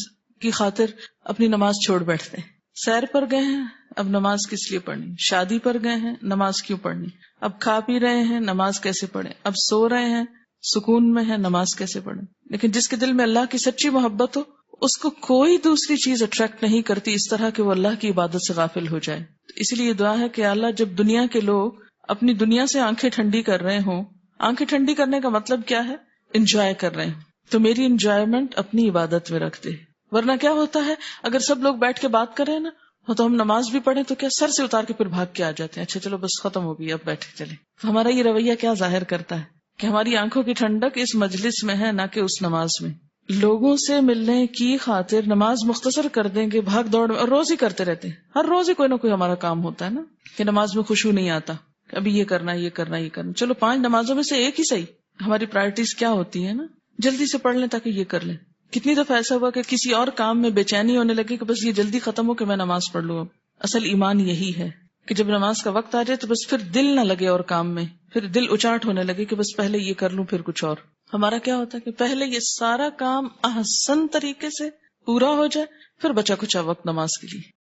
کی خاطر اپنی نماز چھوڑ بیٹھتے ہیں. سیر پر گئے ہیں، اب نماز کس لیے پڑھنی؟ شادی پر گئے ہیں، نماز کیوں پڑھنی؟ اب کھا پی رہے ہیں، نماز کیسے پڑھیں؟ اب سو رہے ہیں، سکون میں ہے، نماز کیسے پڑھیں؟ لیکن جس کے دل میں اللہ کی سچی محبت ہو، اس کو کوئی دوسری چیز اٹریکٹ نہیں کرتی اس طرح کہ وہ اللہ کی عبادت سے غافل ہو جائے. اسی لیے دعا ہے کہ اللہ جب دنیا کے لوگ اپنی دنیا سے آنکھیں ٹھنڈی کر رہے ہوں، آنکھیں ٹھنڈی کرنے کا مطلب کیا ہے؟ انجوائے کر رہے ہیں، تو میری انجوائمنٹ اپنی عبادت میں رکھ دے. ورنہ کیا ہوتا ہے، اگر سب لوگ بیٹھ کے بات کریں نا تو ہم نماز بھی پڑھیں تو کیا سر سے اتار کے پھر بھاگ کے آ جاتے ہیں، اچھا چلو بس ختم ہو گئی اب بیٹھے چلے. تو ہمارا یہ رویہ کیا ظاہر کرتا ہے کہ ہماری آنکھوں کی ٹھنڈک اس مجلس میں ہے، نہ کہ اس نماز میں. لوگوں سے ملنے کی خاطر نماز مختصر کر دیں گے، بھاگ دوڑ اور روز ہی کرتے رہتے ہیں. ہر روز ہی کوئی نہ کوئی ہمارا کام ہوتا ہے نا کہ نماز میں خشوع نہیں آتا، ابھی یہ کرنا یہ کرنا یہ کرنا. چلو 5 نمازوں میں سے ایک ہی صحیح. ہماری پرائرٹیز کیا ہوتی ہے نا، جلدی سے پڑھ لیں تاکہ یہ کر لیں. کتنی دفعہ ایسا ہوا کہ کسی اور کام میں بے چینی ہونے لگی کہ بس یہ جلدی ختم ہو کہ میں نماز پڑھ لوں. اب اصل ایمان یہی ہے کہ جب نماز کا وقت آ جائے تو بس پھر دل نہ لگے اور کام میں، پھر دل اچاٹ ہونے لگے کہ بس پہلے یہ کر لوں پھر کچھ اور. ہمارا کیا ہوتا ہے کہ پہلے یہ سارا کام احسن طریقے سے پورا ہو جائے، پھر بچا کچھ وقت نماز کے لیے.